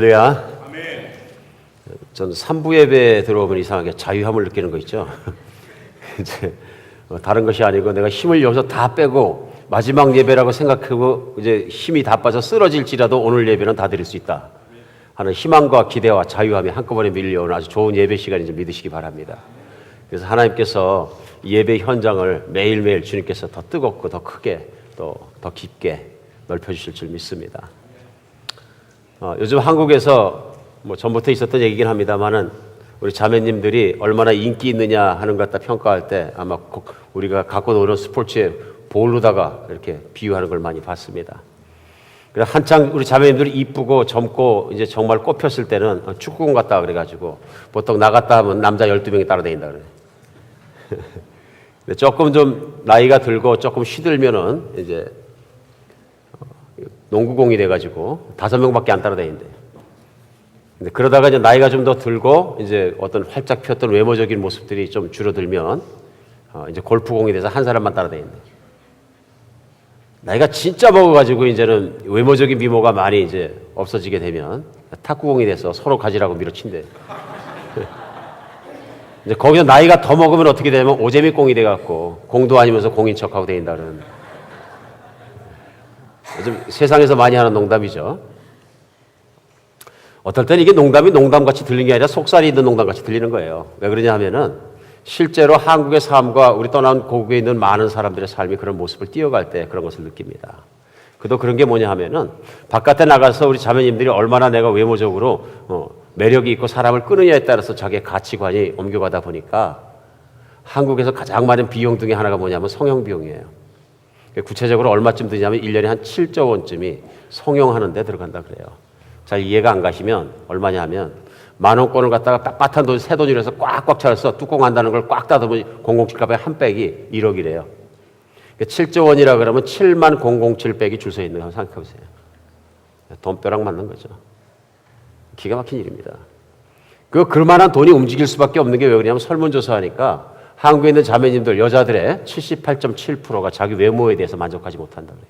할렐루야. 전 3부 예배에 들어오면 이상하게 자유함을 느끼는 거 있죠. 이제 다른 것이 아니고 내가 힘을 여기서 다 빼고 마지막 예배라고 생각하고 이제 힘이 다 빠져 쓰러질지라도 오늘 예배는 다 드릴 수 있다 하는 희망과 기대와 자유함이 한꺼번에 밀려오는 아주 좋은 예배 시간인지 믿으시기 바랍니다. 그래서 하나님께서 예배 현장을 매일매일 주님께서 더 뜨겁고 더 크게 또 더 깊게 넓혀주실 줄 믿습니다. 요즘 한국에서 뭐 전부터 있었던 얘기긴 합니다만은 우리 자매님들이 얼마나 인기 있느냐 하는 것 갖다 평가할 때 아마 우리가 갖고 노는 스포츠의 볼로다가 이렇게 비유하는 걸 많이 봤습니다. 그래서 한창 우리 자매님들이 이쁘고 젊고 이제 정말 꽃폈을 때는 축구공 같다 그래가지고 보통 나갔다 하면 남자 12명이 따라다닌다 그래요. 조금 좀 나이가 들고 조금 시들면은 이제 농구공이 돼가지고 5명밖에 안 따라다닌대. 근데 그러다가 이제 나이가 좀 더 들고 이제 어떤 활짝 폈던 외모적인 모습들이 좀 줄어들면 이제 골프공이 돼서 한 사람만 따라다닌대. 나이가 진짜 먹어가지고 이제는 외모적인 미모가 많이 이제 없어지게 되면 탁구공이 돼서 서로 가지라고 밀어친대. 이제 거기서 나이가 더 먹으면 어떻게 되냐면 오재미공이 돼갖고 공도 아니면서 공인 척하고 다닌다는. 요즘 세상에서 많이 하는 농담이죠. 어떨 때는 이게 농담이 농담같이 들리는 게 아니라 속살이 있는 농담같이 들리는 거예요. 왜 그러냐 하면은 실제로 한국의 삶과 우리 떠난 고국에 있는 많은 사람들의 삶이 그런 모습을 띄어갈 때 그런 것을 느낍니다. 그도 그런 게 뭐냐 하면은 바깥에 나가서 우리 자매님들이 얼마나 내가 외모적으로 매력이 있고 사람을 끄느냐에 따라서 자기의 가치관이 옮겨가다 보니까 한국에서 가장 많은 비용 중에 하나가 뭐냐면 성형 비용이에요. 구체적으로 얼마쯤 드냐면 1년에 한 7조 원쯤이 성형하는 데 들어간다 그래요. 잘 이해가 안 가시면 얼마냐 하면 10,000원권을 갖다가 빳빳한 돈, 새 돈이라서 꽉꽉 차서 뚜껑 한다는 걸 꽉 닫으면 007값의 한 백이 1억이래요. 7조 원이라 그러면 7만 007백이 줄 서 있는 거 생각해 보세요. 돈벼락 맞는 거죠. 기가 막힌 일입니다. 그만한 돈이 움직일 수밖에 없는 게 왜 그러냐면 설문조사하니까 한국에 있는 자매님들, 여자들의 78.7%가 자기 외모에 대해서 만족하지 못한다 그래요.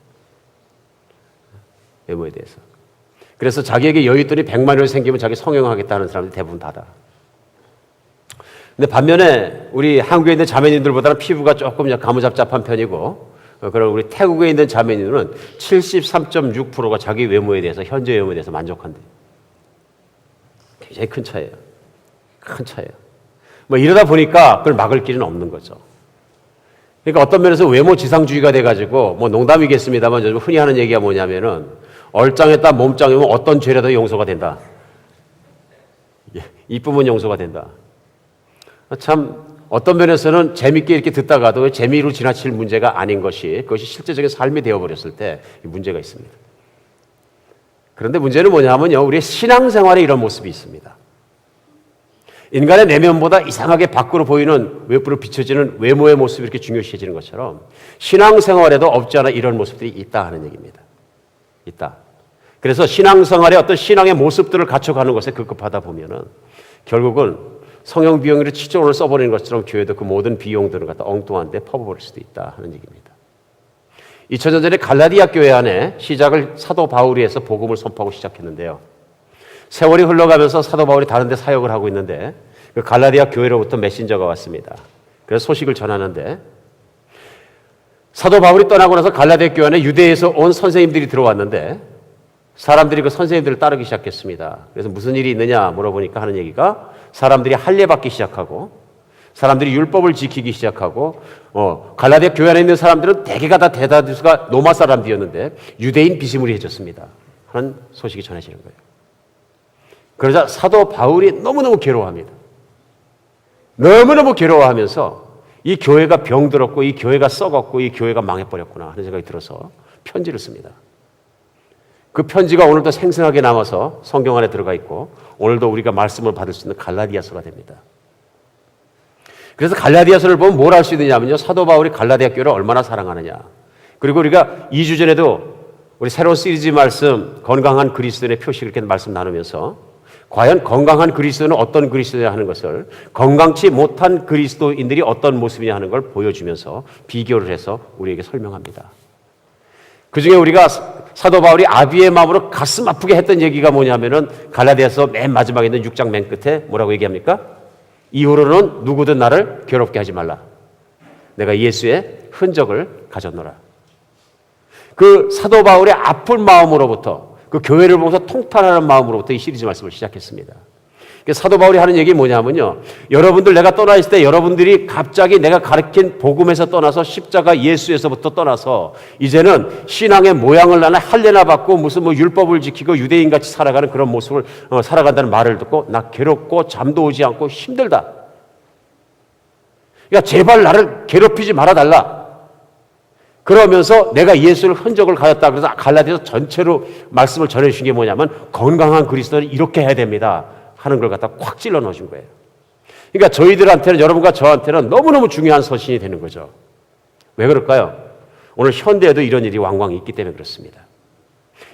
외모에 대해서. 그래서 자기에게 여윳돈이 100만 원이 생기면 자기 성형하겠다는 사람들이 대부분 다다. 근데 반면에 우리 한국에 있는 자매님들보다는 피부가 조금 가무잡잡한 편이고, 그럼 우리 태국에 있는 자매님들은 73.6%가 자기 외모에 대해서, 현재 외모에 대해서 만족한대요. 굉장히 큰 차이예요. 큰 차이예요. 뭐 이러다 보니까 그걸 막을 길은 없는 거죠. 그러니까 어떤 면에서 외모 지상주의가 돼가지고 뭐 농담이겠습니다만 요즘 흔히 하는 얘기가 뭐냐면은 얼짱했다 몸짱이면 어떤 죄라도 용서가 된다. 이쁘면 용서가 된다. 참 어떤 면에서는 재밌게 이렇게 듣다가도 재미로 지나칠 문제가 아닌 것이 그것이 실제적인 삶이 되어버렸을 때 문제가 있습니다. 그런데 문제는 뭐냐면요, 우리의 신앙생활에 이런 모습이 있습니다. 인간의 내면보다 이상하게 밖으로 보이는 외부로 비춰지는 외모의 모습이 이렇게 중요시해지는 것처럼 신앙생활에도 없지 않아 이런 모습들이 있다 하는 얘기입니다. 있다. 그래서 신앙생활의 어떤 신앙의 모습들을 갖춰가는 것에 급급하다 보면은 결국은 성형 비용으로 7조 원을 써버리는 것처럼 교회도 그 모든 비용들을 갖다 엉뚱한 데 퍼부어버릴 수도 있다 하는 얘기입니다. 2000년 전에 갈라디아 교회 안에 시작을 사도 바울이 해서 복음을 선포하고 시작했는데요. 세월이 흘러가면서 사도 바울이 다른 데 사역을 하고 있는데 그 갈라디아 교회로부터 메신저가 왔습니다. 그래서 소식을 전하는데 사도 바울이 떠나고 나서 갈라디아 교회 안에 유대에서 온 선생님들이 들어왔는데 사람들이 그 선생님들을 따르기 시작했습니다. 그래서 무슨 일이 있느냐 물어보니까 하는 얘기가 사람들이 할례받기 시작하고 사람들이 율법을 지키기 시작하고 갈라디아 교회 안에 있는 사람들은 대개가 다 대다수가 로마 사람들이었는데 유대인 비스무리해졌습니다 하는 소식이 전해지는 거예요. 그러자 사도 바울이 너무너무 괴로워합니다. 너무너무 괴로워하면서 이 교회가 병들었고 이 교회가 썩었고 이 교회가 망해버렸구나 하는 생각이 들어서 편지를 씁니다. 그 편지가 오늘도 생생하게 남아서 성경 안에 들어가 있고 오늘도 우리가 말씀을 받을 수 있는 갈라디아서가 됩니다. 그래서 갈라디아서를 보면 뭘 알 수 있느냐면요, 사도 바울이 갈라디아 교회를 얼마나 사랑하느냐. 그리고 우리가 2주 전에도 우리 새로운 시리즈 말씀 건강한 그리스도인의 표식 이렇게 말씀 나누면서 과연 건강한 그리스도는 어떤 그리스도냐 하는 것을 건강치 못한 그리스도인들이 어떤 모습이냐 하는 걸 보여주면서 비교를 해서 우리에게 설명합니다. 그중에 우리가 사도 바울이 아비의 마음으로 가슴 아프게 했던 얘기가 뭐냐면은 갈라디아서 맨 마지막에 있는 6장 맨 끝에 뭐라고 얘기합니까? 이후로는 누구든 나를 괴롭게 하지 말라. 내가 예수의 흔적을 가졌노라. 그 사도 바울의 아픈 마음으로부터, 그 교회를 보면서 통탄하는 마음으로부터 이 시리즈 말씀을 시작했습니다. 사도 바울이 하는 얘기 뭐냐면요, 여러분들 내가 떠나 있을 때 여러분들이 갑자기 내가 가르친 복음에서 떠나서 십자가 예수에서부터 떠나서 이제는 신앙의 모양을 나나 할례나 받고 무슨 뭐 율법을 지키고 유대인같이 살아가는 그런 모습을 살아간다는 말을 듣고 나 괴롭고 잠도 오지 않고 힘들다. 그러니까 제발 나를 괴롭히지 말아달라. 그러면서 내가 예수를 흔적을 가졌다. 그래서 갈라디아서 전체로 말씀을 전해주신 게 뭐냐면 건강한 그리스도는 이렇게 해야 됩니다 하는 걸 갖다 꽉 찔러 넣어준 거예요. 그러니까 저희들한테는, 여러분과 저한테는 너무너무 중요한 서신이 되는 거죠. 왜 그럴까요? 오늘 현대에도 이런 일이 왕왕 있기 때문에 그렇습니다.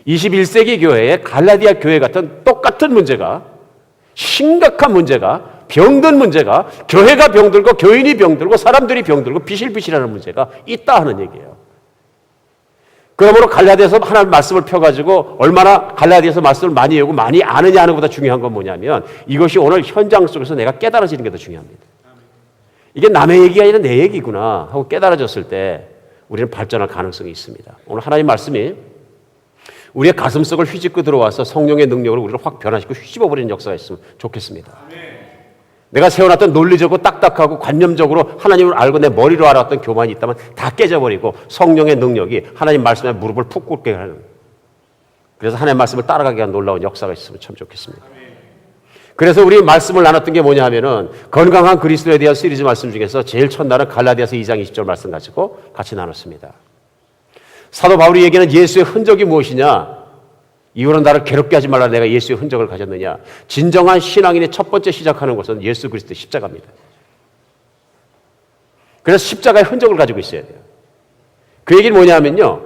21세기 교회에 갈라디아 교회 같은 똑같은 문제가, 심각한 문제가, 병든 문제가, 교회가 병들고 교인이 병들고 사람들이 병들고 비실비실하는 문제가 있다 하는 얘기예요. 그러므로 갈라디아서 하나님 말씀을 펴가지고 얼마나 갈라디아서 말씀을 많이 외우고 많이 아느냐 하는 것보다 중요한 건 뭐냐면 이것이 오늘 현장 속에서 내가 깨달아지는 게 더 중요합니다. 이게 남의 얘기가 아니라 내 얘기구나 하고 깨달아졌을 때 우리는 발전할 가능성이 있습니다. 오늘 하나님 말씀이 우리의 가슴속을 휘집고 들어와서 성령의 능력으로 우리를 확 변화시키고 휘집어버리는 역사가 있으면 좋겠습니다. 내가 세워놨던 논리적으로 딱딱하고 관념적으로 하나님을 알고 내 머리로 알았던 교만이 있다면 다 깨져버리고 성령의 능력이 하나님 말씀에 무릎을 푹 꿇게 하는, 그래서 하나님 말씀을 따라가게 한 놀라운 역사가 있으면 참 좋겠습니다. 그래서 우리 말씀을 나눴던 게 뭐냐 하면은 건강한 그리스도에 대한 시리즈 말씀 중에서 제일 첫날은 갈라디아서 2장 20절 말씀 가지고 같이 나눴습니다. 사도 바울이 얘기하는 예수의 흔적이 무엇이냐? 이후로는 나를 괴롭게 하지 말라. 내가 예수의 흔적을 가졌느냐? 진정한 신앙인의 첫 번째 시작하는 것은 예수 그리스도의 십자가입니다. 그래서 십자가의 흔적을 가지고 있어야 돼요. 그 얘기는 뭐냐면요,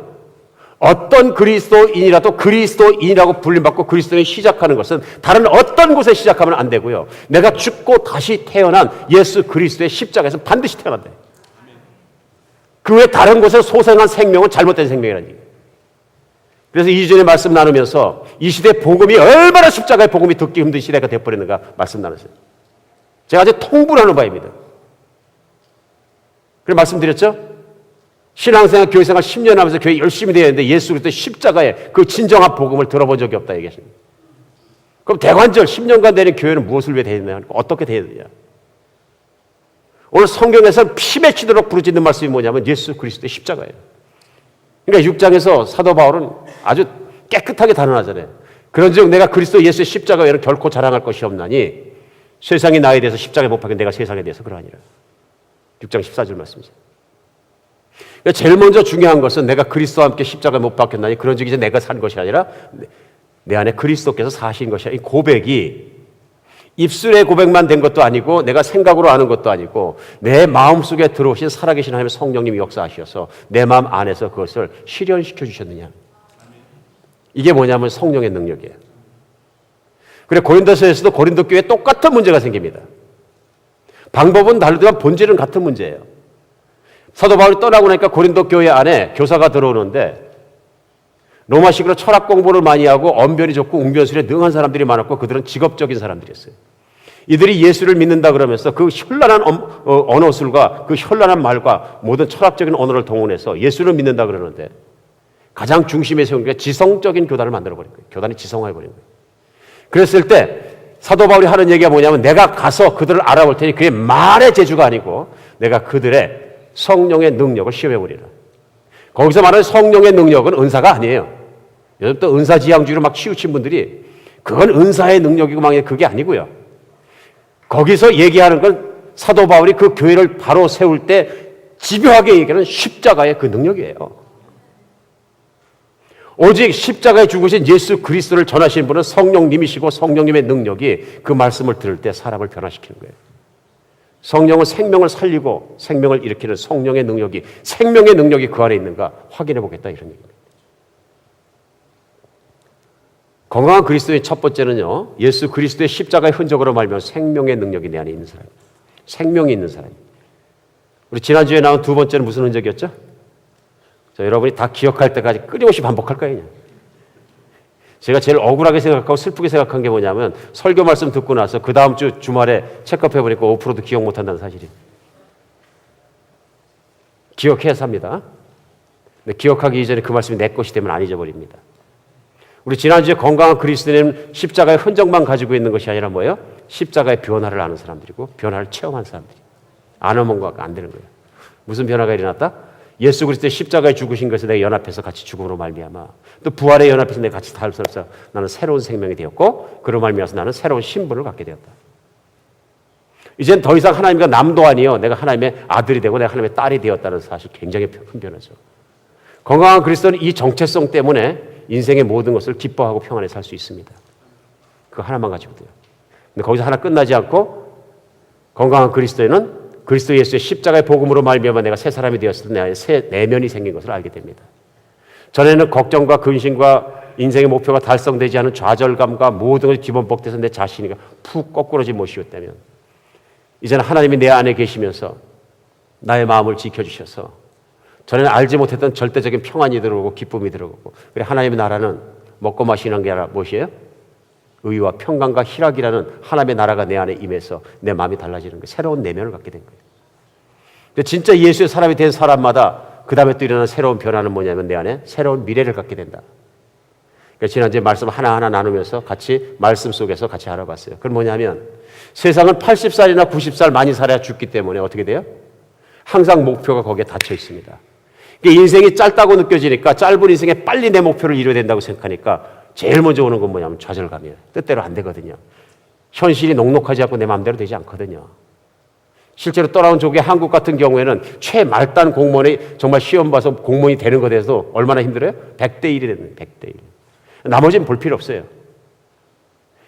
어떤 그리스도인이라도 그리스도인이라고 불림받고 그리스도인이 시작하는 것은 다른 어떤 곳에 시작하면 안 되고요, 내가 죽고 다시 태어난 예수 그리스도의 십자가에서 반드시 태어난다. 그 외에 다른 곳에서 소생한 생명은 잘못된 생명이라는 얘기예요. 그래서 2주 전에 말씀 나누면서 이 시대 복음이 얼마나 십자가의 복음이 듣기 힘든 시대가 되어버리는가 말씀 나눴어요. 제가 아주 통분하는 바입니다. 그래서 말씀드렸죠? 신앙생활, 교회생활 10년 하면서 교회 열심히 되어야 되는데 예수 그리스도의 십자가의 그 진정한 복음을 들어본 적이 없다 얘기하십니다. 그럼 대관절 10년간 되는 교회는 무엇을 위해 되느냐? 어떻게 되어야 되냐? 오늘 성경에서 피 맺히도록 부르짖는 말씀이 뭐냐면 예수 그리스도의 십자가예요. 그러니까 6장에서 사도 바울은 아주 깨끗하게 단언하잖아요. 그런즉 내가 그리스도 예수의 십자가 외에는 결코 자랑할 것이 없나니 세상이 나에 대해서 십자가에 못 박힌 내가 세상에 대해서 그러하니라. 6장 14절 말씀이죠. 그러니까 제일 먼저 중요한 것은 내가 그리스도와 함께 십자가에 못 박혔나니 그런즉 이제 내가 산 것이 아니라 내 안에 그리스도께서 사신 것이야. 이 고백이 입술의 고백만 된 것도 아니고 내가 생각으로 아는 것도 아니고 내 마음속에 들어오신 살아계신 하나님의 성령님이 역사하셔서 내 마음 안에서 그것을 실현시켜 주셨느냐. 이게 뭐냐면 성령의 능력이에요. 그래 고린도서에서도 고린도 교회에 똑같은 문제가 생깁니다. 방법은 다르지만 본질은 같은 문제예요. 사도 바울이 떠나고 나니까 고린도 교회 안에 교사가 들어오는데 로마식으로 철학 공부를 많이 하고 언변이 좋고 웅변술에 능한 사람들이 많았고 그들은 직업적인 사람들이었어요. 이들이 예수를 믿는다 그러면서 그 현란한 언어술과 그 현란한 말과 모든 철학적인 언어를 동원해서 예수를 믿는다 그러는데 가장 중심에 세운 게 지성적인 교단을 만들어버린 거예요. 교단이 지성화해버린 거예요. 그랬을 때 사도 바울이 하는 얘기가 뭐냐면 내가 가서 그들을 알아볼 테니 그의 말의 재주가 아니고 내가 그들의 성령의 능력을 시험해버리라. 거기서 말하는 성령의 능력은 은사가 아니에요. 요즘 또 은사지향주의로 막 치우친 분들이 그건 은사의 능력이고 막 그게 아니고요. 거기서 얘기하는 건 사도 바울이 그 교회를 바로 세울 때 집요하게 얘기하는 십자가의 그 능력이에요. 오직 십자가에 죽으신 예수 그리스도를 전하시는 분은 성령님이시고 성령님의 능력이 그 말씀을 들을 때 사람을 변화시키는 거예요. 성령은 생명을 살리고 생명을 일으키는 성령의 능력이, 생명의 능력이 그 안에 있는가 확인해 보겠다 이런 얘기입니다. 건강한 그리스도의 첫 번째는요, 예수 그리스도의 십자가의 흔적으로 말미암아 생명의 능력이 내 안에 있는 사람, 생명이 있는 사람. 우리 지난주에 나온 두 번째는 무슨 흔적이었죠? 자, 여러분이 다 기억할 때까지 끊임없이 반복할 거예요. 제가 제일 억울하게 생각하고 슬프게 생각한 게 뭐냐면 설교 말씀 듣고 나서 그 다음 주 주말에 체크업해 보니까 5%도 기억 못한다는 사실이에요. 기억해야 삽니다. 근데 기억하기 이전에 그 말씀이 내 것이 되면 안 잊어버립니다. 우리 지난주에 건강한 그리스도인은 십자가의 흔적만 가지고 있는 것이 아니라 뭐예요? 십자가의 변화를 아는 사람들이고 변화를 체험한 사람들이. 안 하면 안 되는 거예요. 무슨 변화가 일어났다? 예수 그리스도의 십자가에 죽으신 것에 내가 연합해서 같이 죽음으로 말미암아 또 부활에 연합해서 내가 같이 살면서 나는 새로운 생명이 되었고 그로 말미암아서 나는 새로운 신분을 갖게 되었다. 이젠 더 이상 하나님과 남도 아니요 내가 하나님의 아들이 되고 내가 하나님의 딸이 되었다는 사실 굉장히 큰 변화죠. 건강한 그리스도는 이 정체성 때문에 인생의 모든 것을 기뻐하고 평안에 살 수 있습니다. 그 하나만 가지고 돼요. 근데 거기서 하나 끝나지 않고 건강한 그리스도인은 그리스도 예수의 십자가의 복음으로 말미암아 내가 새 사람이 되었을 때 내 새 내면이 생긴 것을 알게 됩니다. 전에는 걱정과 근심과 인생의 목표가 달성되지 않은 좌절감과 모든 것이 기본복돼서 내 자신이 푹 거꾸러진 모습이었다면 이제는 하나님이 내 안에 계시면서 나의 마음을 지켜주셔서 전에는 알지 못했던 절대적인 평안이 들어오고 기쁨이 들어오고 그래 하나님의 나라는 먹고 마시는 게 아니라 무엇이에요? 의와 평강과 희락이라는 하나님의 나라가 내 안에 임해서 내 마음이 달라지는 거예요. 새로운 내면을 갖게 된 거예요. 근데 진짜 예수의 사람이 된 사람마다 그 다음에 또 일어나는 새로운 변화는 뭐냐면 내 안에 새로운 미래를 갖게 된다. 그래서 지난주에 말씀 하나하나 나누면서 같이 말씀 속에서 같이 알아봤어요. 그건 뭐냐면 세상은 80살이나 90살 많이 살아야 죽기 때문에 어떻게 돼요? 항상 목표가 거기에 닫혀 있습니다. 인생이 짧다고 느껴지니까 짧은 인생에 빨리 내 목표를 이루어야 된다고 생각하니까 제일 먼저 오는 건 뭐냐면 좌절감이에요. 뜻대로 안 되거든요. 현실이 녹록하지 않고 내 마음대로 되지 않거든요. 실제로 떠나온 조국의 한국 같은 경우에는 최말단 공무원이 정말 시험 봐서 공무원이 되는 것에 대해서 얼마나 힘들어요? 100대 1이 됐는데 100대 1. 나머지는 볼 필요 없어요.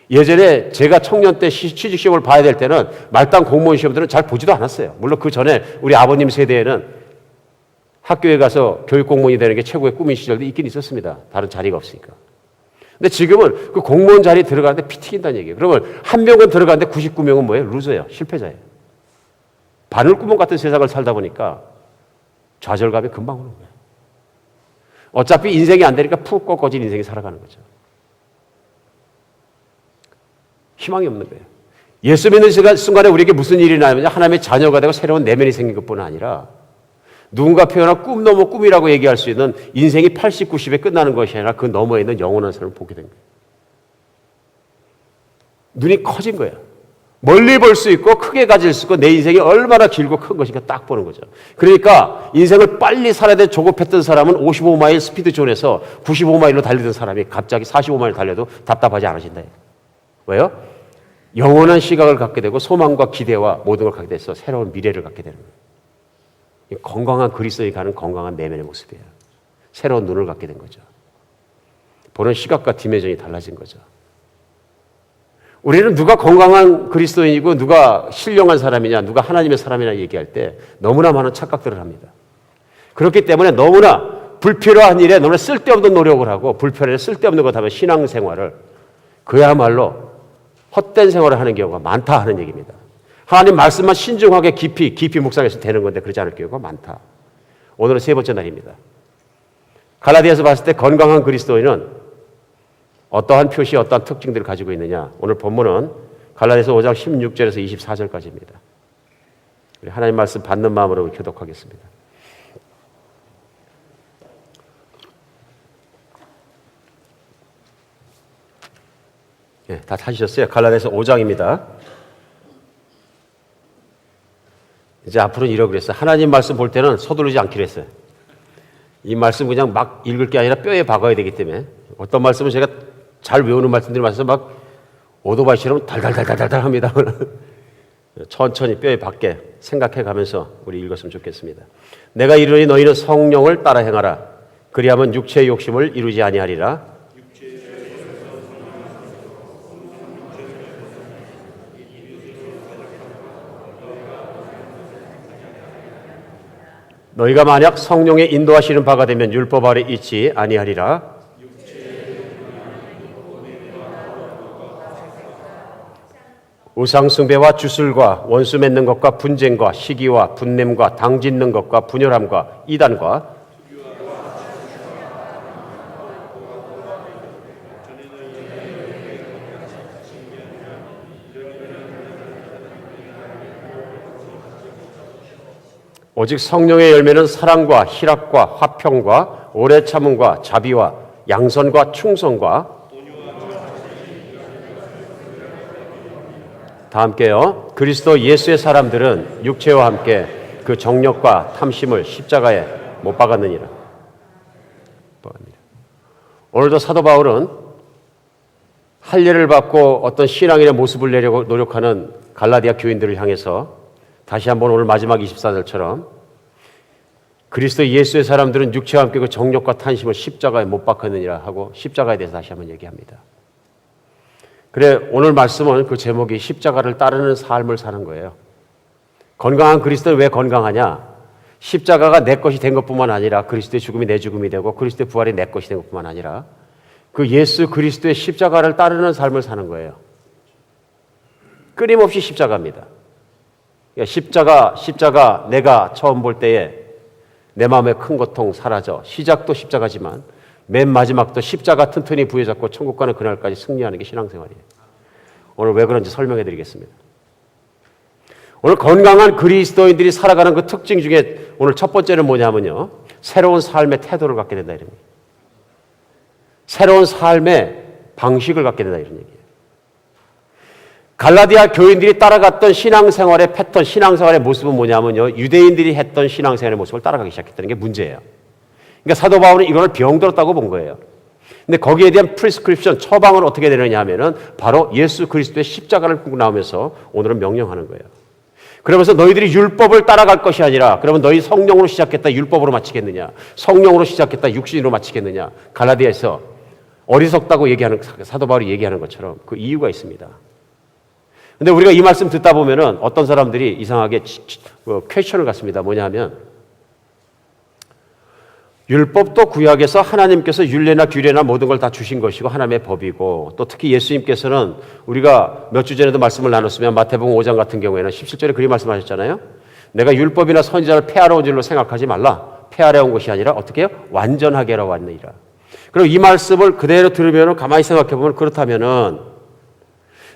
예전에 제가 청년 때 취직시험을 봐야 될 때는 말단 공무원 시험들은 잘 보지도 않았어요. 물론 그 전에 우리 아버님 세대에는 학교에 가서 교육공무원이 되는 게 최고의 꿈인 시절도 있긴 있었습니다. 다른 자리가 없으니까. 근데 지금은 그 공무원 자리에 들어가는데 피 튀긴다는 얘기예요. 그러면 한 명은 들어가는데 99명은 뭐예요? 루저예요. 실패자예요. 바늘구멍 같은 세상을 살다 보니까 좌절감이 금방 오는 거예요. 어차피 인생이 안 되니까 푹 꺾어진 인생이 살아가는 거죠. 희망이 없는 거예요. 예수 믿는 순간에 우리에게 무슨 일이 나냐면 하나님의 자녀가 되고 새로운 내면이 생긴 것뿐 아니라 누군가 표현한 꿈 넘어 꿈이라고 얘기할 수 있는 인생이 80, 90에 끝나는 것이 아니라 그 너머에 있는 영원한 삶을 보게 된 거예요. 눈이 커진 거예요. 멀리 볼 수 있고 크게 가질 수 있고 내 인생이 얼마나 길고 큰 것인가 딱 보는 거죠. 그러니까 인생을 빨리 살아야 돼 조급했던 사람은 55마일 스피드존에서 95마일로 달리던 사람이 갑자기 45마일 달려도 답답하지 않으신다. 왜요? 영원한 시각을 갖게 되고 소망과 기대와 모든 걸 갖게 돼서 새로운 미래를 갖게 되는 거예요. 건강한 그리스도에 가는 건강한 내면의 모습이에요. 새로운 눈을 갖게 된 거죠. 보는 시각과 디멘전이 달라진 거죠. 우리는 누가 건강한 그리스도인이고 누가 신령한 사람이냐 누가 하나님의 사람이냐 얘기할 때 너무나 많은 착각들을 합니다. 그렇기 때문에 너무나 불필요한 일에 너무나 쓸데없는 노력을 하고 불필요한 쓸데없는 것 하면 신앙생활을 그야말로 헛된 생활을 하는 경우가 많다 하는 얘기입니다. 하나님 말씀만 신중하게 깊이 묵상해서 되는 건데 그러지 않을 경우가 많다. 오늘은 세 번째 날입니다. 갈라디아서 봤을 때 건강한 그리스도인은 어떠한 표시, 어떠한 특징들을 가지고 있느냐. 오늘 본문은 갈라디아서 5장 16절에서 24절까지입니다. 우리 하나님 말씀 받는 마음으로 교독하겠습니다. 네, 다 찾으셨어요? 갈라디아서 5장입니다. 이제 앞으로는 이러고 그랬어요. 하나님 말씀 볼 때는 서두르지 않기로 했어요. 이 말씀 그냥 막 읽을 게 아니라 뼈에 박아야 되기 때문에 어떤 말씀은 제가 잘 외우는 말씀들이 많아서 막 오토바이처럼 달달달달달 합니다. 천천히 뼈에 박게 생각해 가면서 우리 읽었으면 좋겠습니다. 내가 이르니 너희는 성령을 따라 행하라. 그리하면 육체의 욕심을 이루지 아니하리라. 너희가 만약 성령의 인도하시는 바가 되면 율법 아래 있지 아니하리라. 우상 숭배와 주술과 원수 맺는 것과 분쟁과 시기와 분냄과 당짓는 것과 분열함과 이단과 오직 성령의 열매는 사랑과 희락과 화평과 오래 참음과 자비와 양선과 충성과 다 함께요. 그리스도 예수의 사람들은 육체와 함께 그 정욕과 탐심을 십자가에 못 박았느니라. 오늘도 사도 바울은 할례를 받고 어떤 신앙인의 모습을 내려고 노력하는 갈라디아 교인들을 향해서 다시 한번 오늘 마지막 24절처럼 그리스도 예수의 사람들은 육체와 함께 그 정욕과 탐심을 십자가에 못 박았느니라 하고 십자가에 대해서 다시 한번 얘기합니다. 그래, 오늘 말씀은 그 제목이 십자가를 따르는 삶을 사는 거예요. 건강한 그리스도는 왜 건강하냐? 십자가가 내 것이 된 것뿐만 아니라 그리스도의 죽음이 내 죽음이 되고 그리스도의 부활이 내 것이 된 것뿐만 아니라 그 예수 그리스도의 십자가를 따르는 삶을 사는 거예요. 끊임없이 십자가입니다. 십자가 내가 처음 볼 때에 내 마음의 큰 고통 사라져. 시작도 십자가지만 맨 마지막도 십자가 튼튼히 부여잡고 천국 가는 그날까지 승리하는 게 신앙생활이에요. 오늘 왜 그런지 설명해 드리겠습니다. 오늘 건강한 그리스도인들이 살아가는 그 특징 중에 오늘 첫 번째는 뭐냐면요. 새로운 삶의 태도를 갖게 된다 이런 얘기예요. 새로운 삶의 방식을 갖게 된다 이런 얘기예요. 갈라디아 교인들이 따라갔던 신앙생활의 패턴, 신앙생활의 모습은 뭐냐면요. 유대인들이 했던 신앙생활의 모습을 따라가기 시작했다는 게 문제예요. 그러니까 사도 바울은 이걸 병들었다고 본 거예요. 근데 거기에 대한 프리스크립션, 처방은 어떻게 되느냐 하면은 바로 예수 그리스도의 십자가를 끌고 나오면서 오늘은 명령하는 거예요. 그러면서 너희들이 율법을 따라갈 것이 아니라 그러면 너희 성령으로 시작했다 율법으로 마치겠느냐? 성령으로 시작했다 육신으로 마치겠느냐? 갈라디아에서 어리석다고 얘기하는 사도 바울이 얘기하는 것처럼 그 이유가 있습니다. 근데 우리가 이 말씀 듣다 보면은 어떤 사람들이 이상하게 퀘스천을 갖습니다. 뭐냐 하면 율법도 구약에서 하나님께서 율례나 규례나 모든 걸 다 주신 것이고 하나님의 법이고 또 특히 예수님께서는 우리가 몇 주 전에도 말씀을 나눴으면 마태복음 5장 같은 경우에는 17절에 그리 말씀하셨잖아요. 내가 율법이나 선지자를 폐하러 온 줄로 생각하지 말라. 폐하러 온 것이 아니라 어떻게 해요? 완전하게 하러 왔느니라. 그리고 이 말씀을 그대로 들으면 가만히 생각해 보면 그렇다면은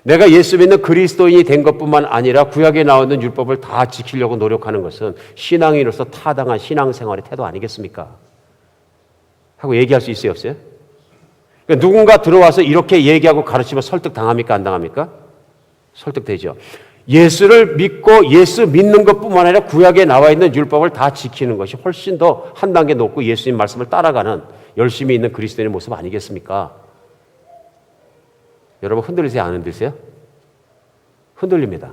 내가 예수 믿는 그리스도인이 된 것뿐만 아니라 구약에 나와 있는 율법을 다 지키려고 노력하는 것은 신앙인으로서 타당한 신앙생활의 태도 아니겠습니까? 하고 얘기할 수 있어요, 없어요? 그러니까 누군가 들어와서 이렇게 얘기하고 가르치면 설득당합니까? 안 당합니까? 설득되죠. 예수를 믿고 예수 믿는 것뿐만 아니라 구약에 나와 있는 율법을 다 지키는 것이 훨씬 더 한 단계 높고 예수님 말씀을 따라가는 열심히 있는 그리스도인의 모습 아니겠습니까? 여러분 흔들리세요? 안 흔들리세요? 흔들립니다.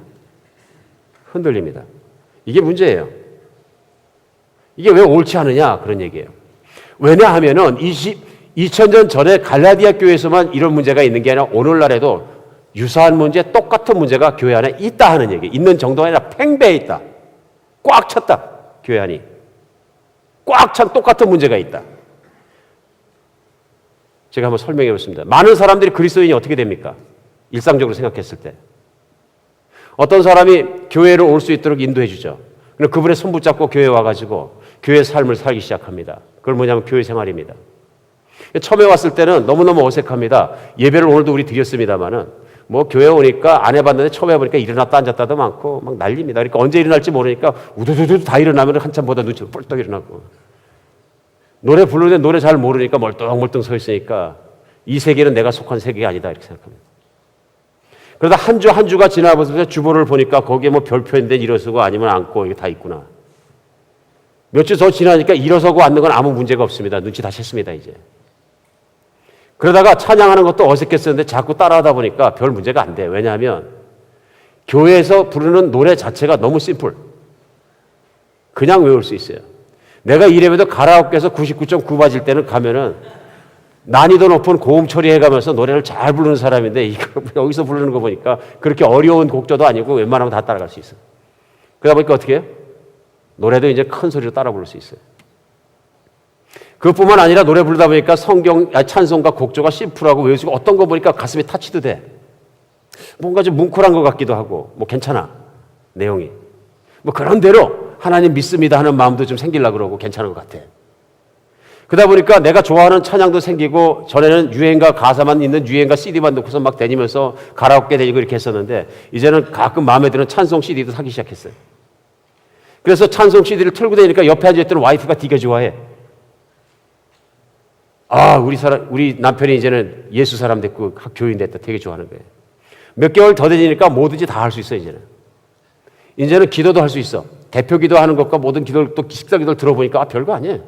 흔들립니다. 이게 문제예요. 이게 왜 옳지 않느냐? 그런 얘기예요. 왜냐하면은 2000년 전에 갈라디아 교회에서만 이런 문제가 있는 게 아니라 오늘날에도 유사한 문제, 똑같은 문제가 교회 안에 있다 하는 얘기. 있는 정도가 아니라 팽배해 있다. 꽉 찼다. 교회 안이. 꽉 찬 똑같은 문제가 있다. 제가 한번 설명해 보겠습니다. 많은 사람들이 그리스도인이 어떻게 됩니까? 일상적으로 생각했을 때. 어떤 사람이 교회로 올 수 있도록 인도해 주죠. 그럼 그분의 손 붙잡고 교회에 와가지고 교회 삶을 살기 시작합니다. 그걸 뭐냐면 교회 생활입니다. 처음에 왔을 때는 너무너무 어색합니다. 예배를 오늘도 우리 드렸습니다만은 뭐 교회 오니까 안 해봤는데 처음 해보니까 일어났다 앉았다도 많고 막 난립니다. 그러니까 언제 일어날지 모르니까 우두두두 다 일어나면 한참 보다 눈치가 뻘떡 일어나고 노래 부르는데 노래 잘 모르니까 멀뚱멀뚱 서 있으니까 이 세계는 내가 속한 세계가 아니다 이렇게 생각합니다. 그러다 한 주 한 주가 지나면서 주보를 보니까 거기에 뭐 별표인데 일어서고 아니면 앉고 이게 다 있구나. 몇 주 더 지나니까 일어서고 앉는 건 아무 문제가 없습니다. 눈치 다 챘습니다 이제. 그러다가 찬양하는 것도 어색했었는데 자꾸 따라하다 보니까 별 문제가 안 돼요. 왜냐하면 교회에서 부르는 노래 자체가 너무 심플. 그냥 외울 수 있어요. 내가 이래봬도 가라오케에서 99.9 맞을 때는 가면은 난이도 높은 고음 처리해가면서 노래를 잘 부르는 사람인데 이거 여기서 부르는 거 보니까 그렇게 어려운 곡조도 아니고 웬만하면 다 따라갈 수 있어요. 그러다 보니까 어떻게 해요? 노래도 이제 큰 소리로 따라 부를 수 있어요. 그것뿐만 아니라 노래 부르다 보니까 찬송과 곡조가 심플하고 외우시고 어떤 거 보니까 가슴에 타치도 돼. 뭔가 좀 뭉클한 것 같기도 하고 뭐 괜찮아. 내용이. 뭐 그런 대로 하나님 믿습니다 하는 마음도 좀 생기려고 그러고 괜찮은 것 같아. 그러다 보니까 내가 좋아하는 찬양도 생기고 전에는 유행가 가사만 있는 유행가 CD만 놓고서 막 다니면서 가라오케 다니고 이렇게 했었는데 이제는 가끔 마음에 드는 찬송 CD도 사기 시작했어요. 그래서 찬송 CD를 틀고 다니니까 옆에 앉아있던 와이프가 되게 좋아해. 아, 우리 남편이 이제는 예수 사람 됐고 교인 됐다. 되게 좋아하는 거예요. 몇 개월 더 되니까 뭐든지 다 할 수 있어, 이제는. 이제는 기도도 할 수 있어. 대표 기도하는 것과 모든 기도를 또 식사 기도를 들어보니까 별거 아니에요.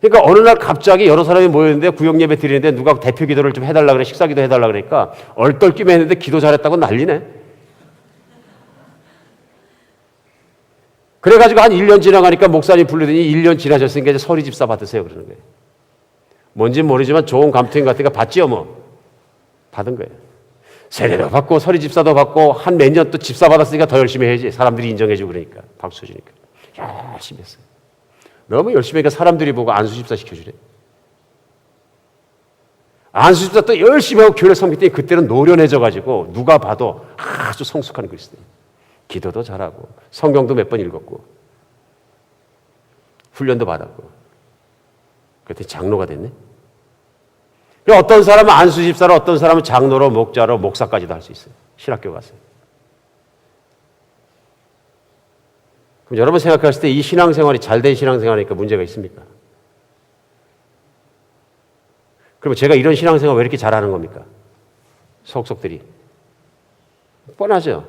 그러니까 어느 날 갑자기 여러 사람이 모였는데 구역 예배 드리는데 누가 대표 기도를 좀 해달라 그래. 식사 기도 해달라 그러니까 얼떨결에 했는데 기도 잘했다고 난리네. 그래가지고 한 1년 지나가니까 목사님 부르더니 1년 지나셨으니까 이제 서리 집사 받으세요. 그러는 거예요. 뭔진 모르지만 좋은 감투인 같으니까 받지요, 뭐. 받은 거예요. 세례도 받고 서리 집사도 받고 한 몇 년 또 집사 받았으니까 더 열심히 해야지. 사람들이 인정해주고 그러니까. 박수 주니까. 열심히 했어요. 너무 열심히 하니까 사람들이 보고 안수 집사 시켜주래. 안수 집사 또 열심히 하고 교회를 섬겼더니 그때는 노련해져가지고 누가 봐도 아주 성숙한 그리스도인. 기도도 잘하고 성경도 몇 번 읽었고 훈련도 받았고 그때 장로가 됐네. 어떤 사람은 안수 집사로, 어떤 사람은 장로로, 목자로, 목사까지도 할 수 있어요. 신학교 갔어요. 그럼 여러분 생각하실 때 이 신앙생활이 잘된 신앙생활이니까 문제가 있습니까? 그러면 제가 이런 신앙생활 왜 이렇게 잘하는 겁니까? 속속들이. 뻔하죠.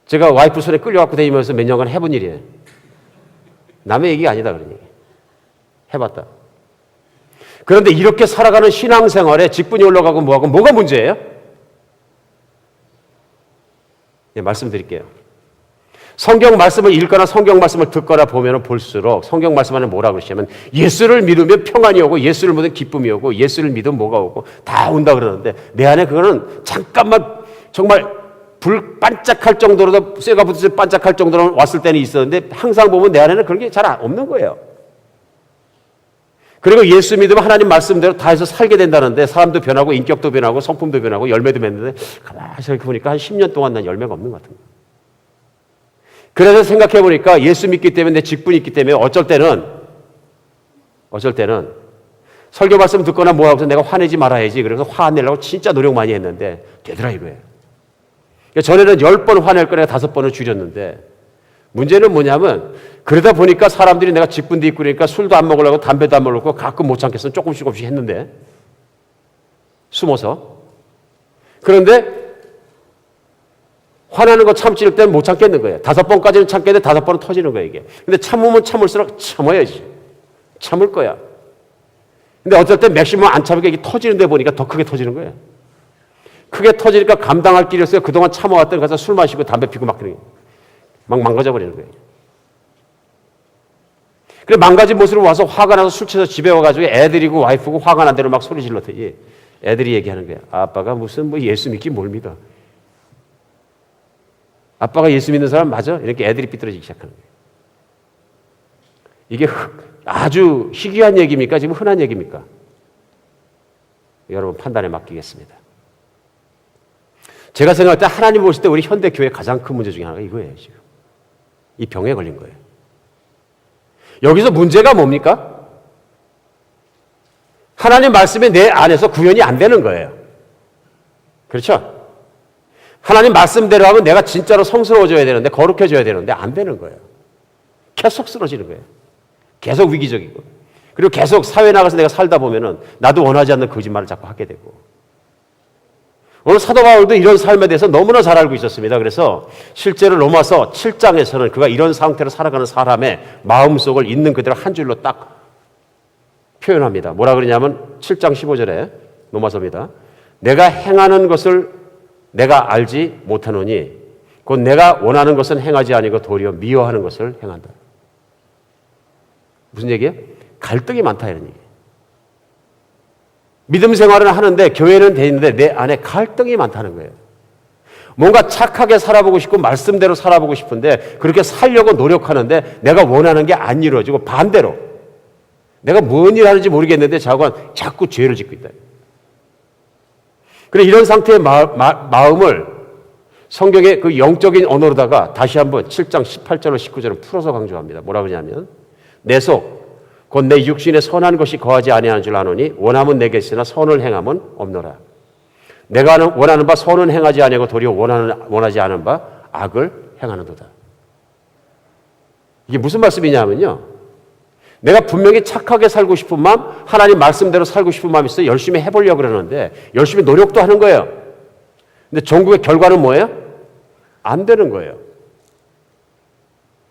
제가 와이프 손에 끌려갖고 다니면서 몇 년간 해본 일이에요. 남의 얘기가 아니다 그런 얘기. 해봤다. 그런데 이렇게 살아가는 신앙생활에 직분이 올라가고 뭐하고 뭐가 문제예요? 네, 말씀드릴게요. 성경 말씀을 읽거나 성경 말씀을 듣거나 보면 볼수록 성경 말씀 안에 뭐라고 그러시냐면 예수를 믿으면 평안이 오고 예수를 믿으면 기쁨이 오고 예수를 믿으면 뭐가 오고 다 온다 그러는데 내 안에 그거는 잠깐만 정말 불 반짝할 정도로 쇠가 붙어서 반짝할 정도로 왔을 때는 있었는데 항상 보면 내 안에는 그런 게 잘 없는 거예요. 그리고 예수 믿으면 하나님 말씀대로 다 해서 살게 된다는데 사람도 변하고 인격도 변하고 성품도 변하고 열매도 맺는데 가만히 생각해 보니까 한 10년 동안 난 열매가 없는 것 같은 거예요. 그래서 생각해 보니까 예수 믿기 때문에 내 직분이 있기 때문에 어쩔 때는 설교 말씀 듣거나 뭐라고 해서 내가 화내지 말아야지. 그래서 화 안 내려고 진짜 노력 많이 했는데 되더라 이거예요. 전에는 10번 화낼 거 내가 5번을 줄였는데 문제는 뭐냐면 그러다 보니까 사람들이 내가 직분도 있고 그러니까 술도 안 먹으려고 담배도 안 먹으려고 가끔 못 참겠으면 조금씩 했는데 숨어서 그런데 화나는 거 참을 때는 못 참겠는 거예요. 5번까지는 참겠는데 5번은 터지는 거예요 이게. 근데 참으면 참을수록 참아야지. 참을 거야. 근데 어쩔 때 맥시멈 안 참으니까 이게 터지는 데 보니까 더 크게 터지는 거예요. 크게 터지니까 감당할 길이 없어요. 그동안 참아왔더니 가서 술 마시고 담배 피고 막 그러는 거예요. 막 망가져버리는 거예요. 그래 망가진 모습으로 와서 화가 나서 술 취해서 집에 와가지고 애들이고 와이프고 화가 난 대로 막 소리 질렀더니 애들이 얘기하는 거예요. 아빠가 무슨 뭐 예수 믿기 뭘 믿어. 아빠가 예수 믿는 사람 맞아? 이렇게 애들이 삐뚤어지기 시작하는 거예요. 이게 아주 희귀한 얘기입니까? 지금 흔한 얘기입니까? 여러분 판단에 맡기겠습니다. 제가 생각할 때 하나님 보실 때 우리 현대교회의 가장 큰 문제 중에 하나가 이거예요. 지금 이 병에 걸린 거예요. 여기서 문제가 뭡니까? 하나님 말씀이 내 안에서 구현이 안 되는 거예요. 그렇죠? 하나님 말씀대로 하면 내가 진짜로 성스러워져야 되는데 거룩해져야 되는데 안 되는 거예요. 계속 쓰러지는 거예요. 계속 위기적이고 그리고 계속 사회 나가서 내가 살다 보면은 나도 원하지 않는 거짓말을 자꾸 하게 되고 오늘 사도 바울도 이런 삶에 대해서 너무나 잘 알고 있었습니다. 그래서 실제로 로마서 7장에서는 그가 이런 상태로 살아가는 사람의 마음속을 있는 그대로 한 줄로 딱 표현합니다. 뭐라 그러냐면 7장 15절에 로마서입니다. 내가 행하는 것을 내가 알지 못하노니 곧 내가 원하는 것은 행하지 아니고 도리어 미워하는 것을 행한다. 무슨 얘기예요? 갈등이 많다 이런 얘기예요. 믿음 생활은 하는데 교회는 돼 있는데 내 안에 갈등이 많다는 거예요. 뭔가 착하게 살아보고 싶고 말씀대로 살아보고 싶은데 그렇게 살려고 노력하는데 내가 원하는 게 안 이루어지고 반대로 내가 뭔 일 하는지 모르겠는데 자꾸 죄를 짓고 있다. 그래 이런 상태의 마음을 성경의 그 영적인 언어로다가 다시 한번 7장 18절로 19절을 풀어서 강조합니다. 뭐라 그러냐면 내 속 곧 내 육신에 선한 것이 거하지 아니하는 줄 아노니 원함은 내게 있으나 선을 행함은 없노라. 내가 원하는 바 선은 행하지 아니하고 도리어 원하지 않은 바 악을 행하는도다. 이게 무슨 말씀이냐면요. 내가 분명히 착하게 살고 싶은 마음, 하나님 말씀대로 살고 싶은 마음이 있어요. 열심히 해보려고 그러는데 열심히 노력도 하는 거예요. 근데 전국의 결과는 뭐예요? 안 되는 거예요.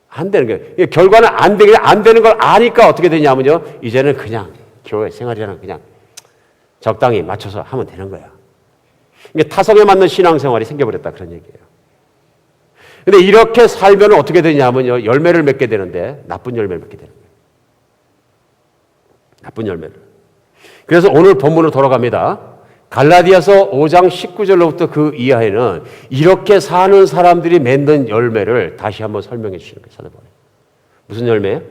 안 되는 거예요. 결과는 안 되는 걸 아니까 어떻게 되냐면요. 이제는 그냥 교회 생활이랑 그냥 적당히 맞춰서 하면 되는 거야. 이게 타성에 맞는 신앙생활이 생겨버렸다 그런 얘기예요. 근데 이렇게 살면 어떻게 되냐면요. 열매를 맺게 되는데 나쁜 열매를 맺게 되는 거예요. 나쁜 열매를. 그래서 오늘 본문으로 돌아갑니다. 갈라디아서 5장 19절로부터 그 이하에는 이렇게 사는 사람들이 맺는 열매를 다시 한번 설명해 주시는 거예요. 찾아보면. 무슨 열매예요?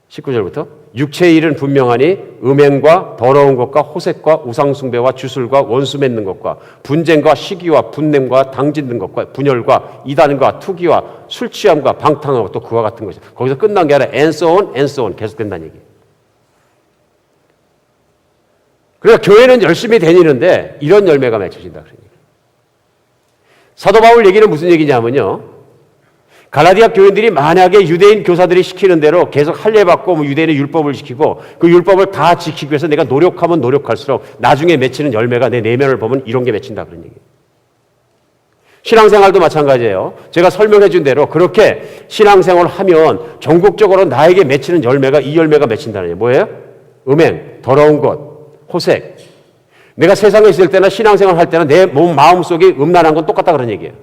19절부터 육체의 일은 분명하니 음행과 더러운 것과 호색과 우상숭배와 주술과 원수 맺는 것과 분쟁과 시기와 분냄과 당짓는 것과 분열과 이단과 투기와 술 취함과 방탕하고 또 그와 같은 것이 거기서 끝난 게 아니라 and so on 계속된다는 얘기예요. 그러니까 교회는 열심히 다니는데 이런 열매가 맺혀진다. 그러니까. 사도 바울 얘기는 무슨 얘기냐면요. 갈라디아 교인들이 만약에 유대인 교사들이 시키는 대로 계속 할례받고 유대인의 율법을 지키고 그 율법을 다 지키기 위해서 내가 노력하면 노력할수록 나중에 맺히는 열매가 내 내면을 보면 이런 게 맺힌다. 그런 얘기예요. 신앙생활도 마찬가지예요. 제가 설명해 준 대로 그렇게 신앙생활을 하면 전국적으로 나에게 맺히는 열매가 이 열매가 맺힌다는 얘기예요. 뭐예요? 음행, 더러운 것, 호색. 내가 세상에 있을 때나 신앙생활 할 때는 내 몸, 마음속에 음란한 건 똑같다 그런 얘기예요.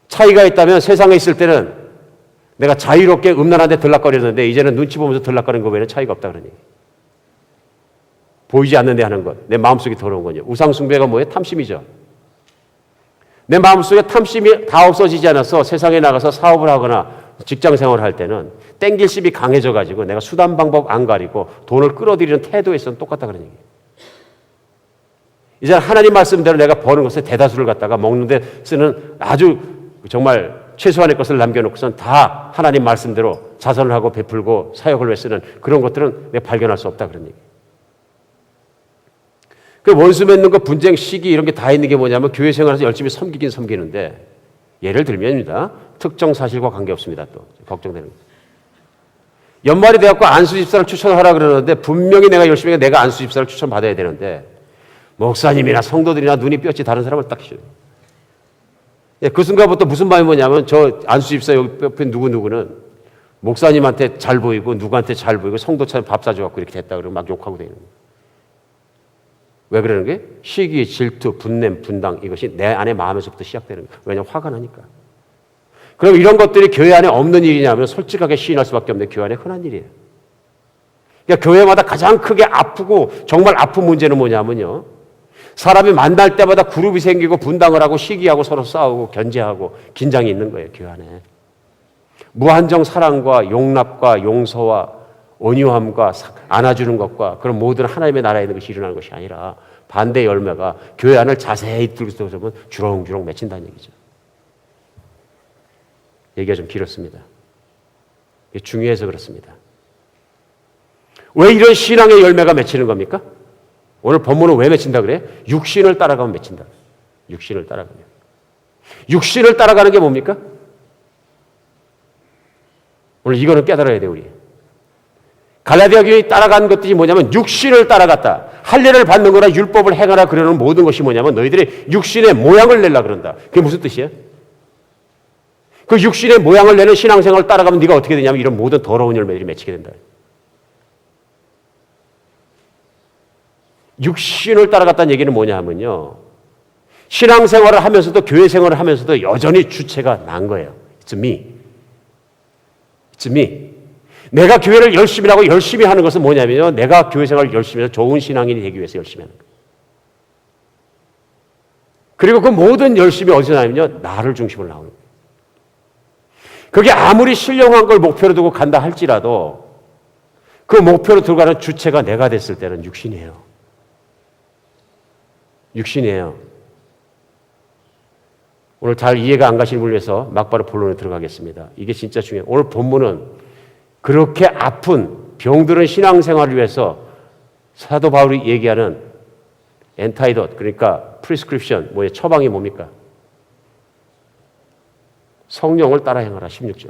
차이가 있다면 세상에 있을 때는 내가 자유롭게 음란한 데 들락거리는데 이제는 눈치 보면서 들락거리는 거 외에는 차이가 없다 그런 얘기예요. 보이지 않는 데 하는 것. 내 마음속에 더러운 거죠. 우상숭배가 뭐예요? 탐심이죠. 내 마음속에 탐심이 다 없어지지 않아서 세상에 나가서 사업을 하거나 직장생활을 할 때는 땡길심이 강해져가지고 내가 수단 방법 안 가리고 돈을 끌어들이는 태도에서는 똑같다 그런 얘기예요. 이제 하나님 말씀대로 내가 버는 것에 대다수를 갖다가 먹는데 쓰는 아주 정말 최소한의 것을 남겨놓고선 다 하나님 말씀대로 자선을 하고 베풀고 사역을 위해 쓰는 그런 것들은 내가 발견할 수 없다 그런 얘기예요. 그 원수 맺는 거 분쟁 시기 이런 게 다 있는 게 뭐냐면 교회 생활에서 열심히 섬기긴 섬기는데 예를 들면입니다. 특정 사실과 관계없습니다. 또 걱정되는 거. 연말이 되었고 안수 집사를 추천하라 그러는데 분명히 내가 열심히 내가 안수 집사를 추천받아야 되는데 목사님이나 성도들이나 눈이 뼈치 다른 사람을 딱 싫어요. 그 순간부터 무슨 마음이 뭐냐면 저 안수 집사 옆에 누구는 목사님한테 잘 보이고 누구한테 잘 보이고 성도처럼 밥 사줘갖고 이렇게 됐다 그러고 막 욕하고 되는 거예요. 왜 그러는 게? 시기, 질투, 분냄, 분당 이것이 내 안의 마음에서부터 시작되는 거예요. 왜냐하면 화가 나니까. 그럼 이런 것들이 교회 안에 없는 일이냐면 솔직하게 시인할 수밖에 없는 교회 안에 흔한 일이에요. 그러니까 교회마다 가장 크게 아프고 정말 아픈 문제는 뭐냐면요. 사람이 만날 때마다 그룹이 생기고 분당을 하고 시기하고 서로 싸우고 견제하고 긴장이 있는 거예요. 교회 안에. 무한정 사랑과 용납과 용서와 온유함과 안아주는 것과 그런 모든 하나님의 나라에 있는 것이 일어나는 것이 아니라 반대 열매가 교회 안을 자세히 들고서 보면 주렁주렁 맺힌다는 얘기죠. 얘기가 좀 길었습니다. 이게 중요해서 그렇습니다. 왜 이런 신앙의 열매가 맺히는 겁니까? 오늘 본문은 왜 맺힌다 그래? 육신을 따라가면 맺힌다. 육신을 따라가면. 육신을 따라가는 게 뭡니까? 오늘 이거는 깨달아야 돼 우리. 갈라디아 교회에 따라간 것들이 뭐냐면 육신을 따라갔다. 할례를 받는 거나 율법을 행하라 그러는 모든 것이 뭐냐면 너희들이 육신의 모양을 내려 그런다. 그게 무슨 뜻이에요? 그 육신의 모양을 내는 신앙생활을 따라가면 네가 어떻게 되냐면 이런 모든 더러운 열매들이 맺히게 된다. 육신을 따라갔다는 얘기는 뭐냐 하면요. 신앙생활을 하면서도 교회 생활을 하면서도 여전히 주체가 난 거예요. It's me. It's me. 내가 교회를 열심히 하고 열심히 하는 것은 뭐냐면요. 내가 교회 생활을 열심히 해서 좋은 신앙인이 되기 위해서 열심히 하는 거예요. 그리고 그 모든 열심이 어디서 나오냐면요. 나를 중심으로 나오는 거예요. 그게 아무리 신령한 걸 목표로 두고 간다 할지라도 그 목표로 들어가는 주체가 내가 됐을 때는 육신이에요. 육신이에요. 오늘 잘 이해가 안 가시는 분을 위해서 막바로 본론에 들어가겠습니다. 이게 진짜 중요해요. 오늘 본문은 그렇게 아픈 병들은 신앙생활을 위해서 사도 바울이 얘기하는 엔타이덧 그러니까 프리스크립션 처방이 뭡니까? 성령을 따라 행하라. 16절.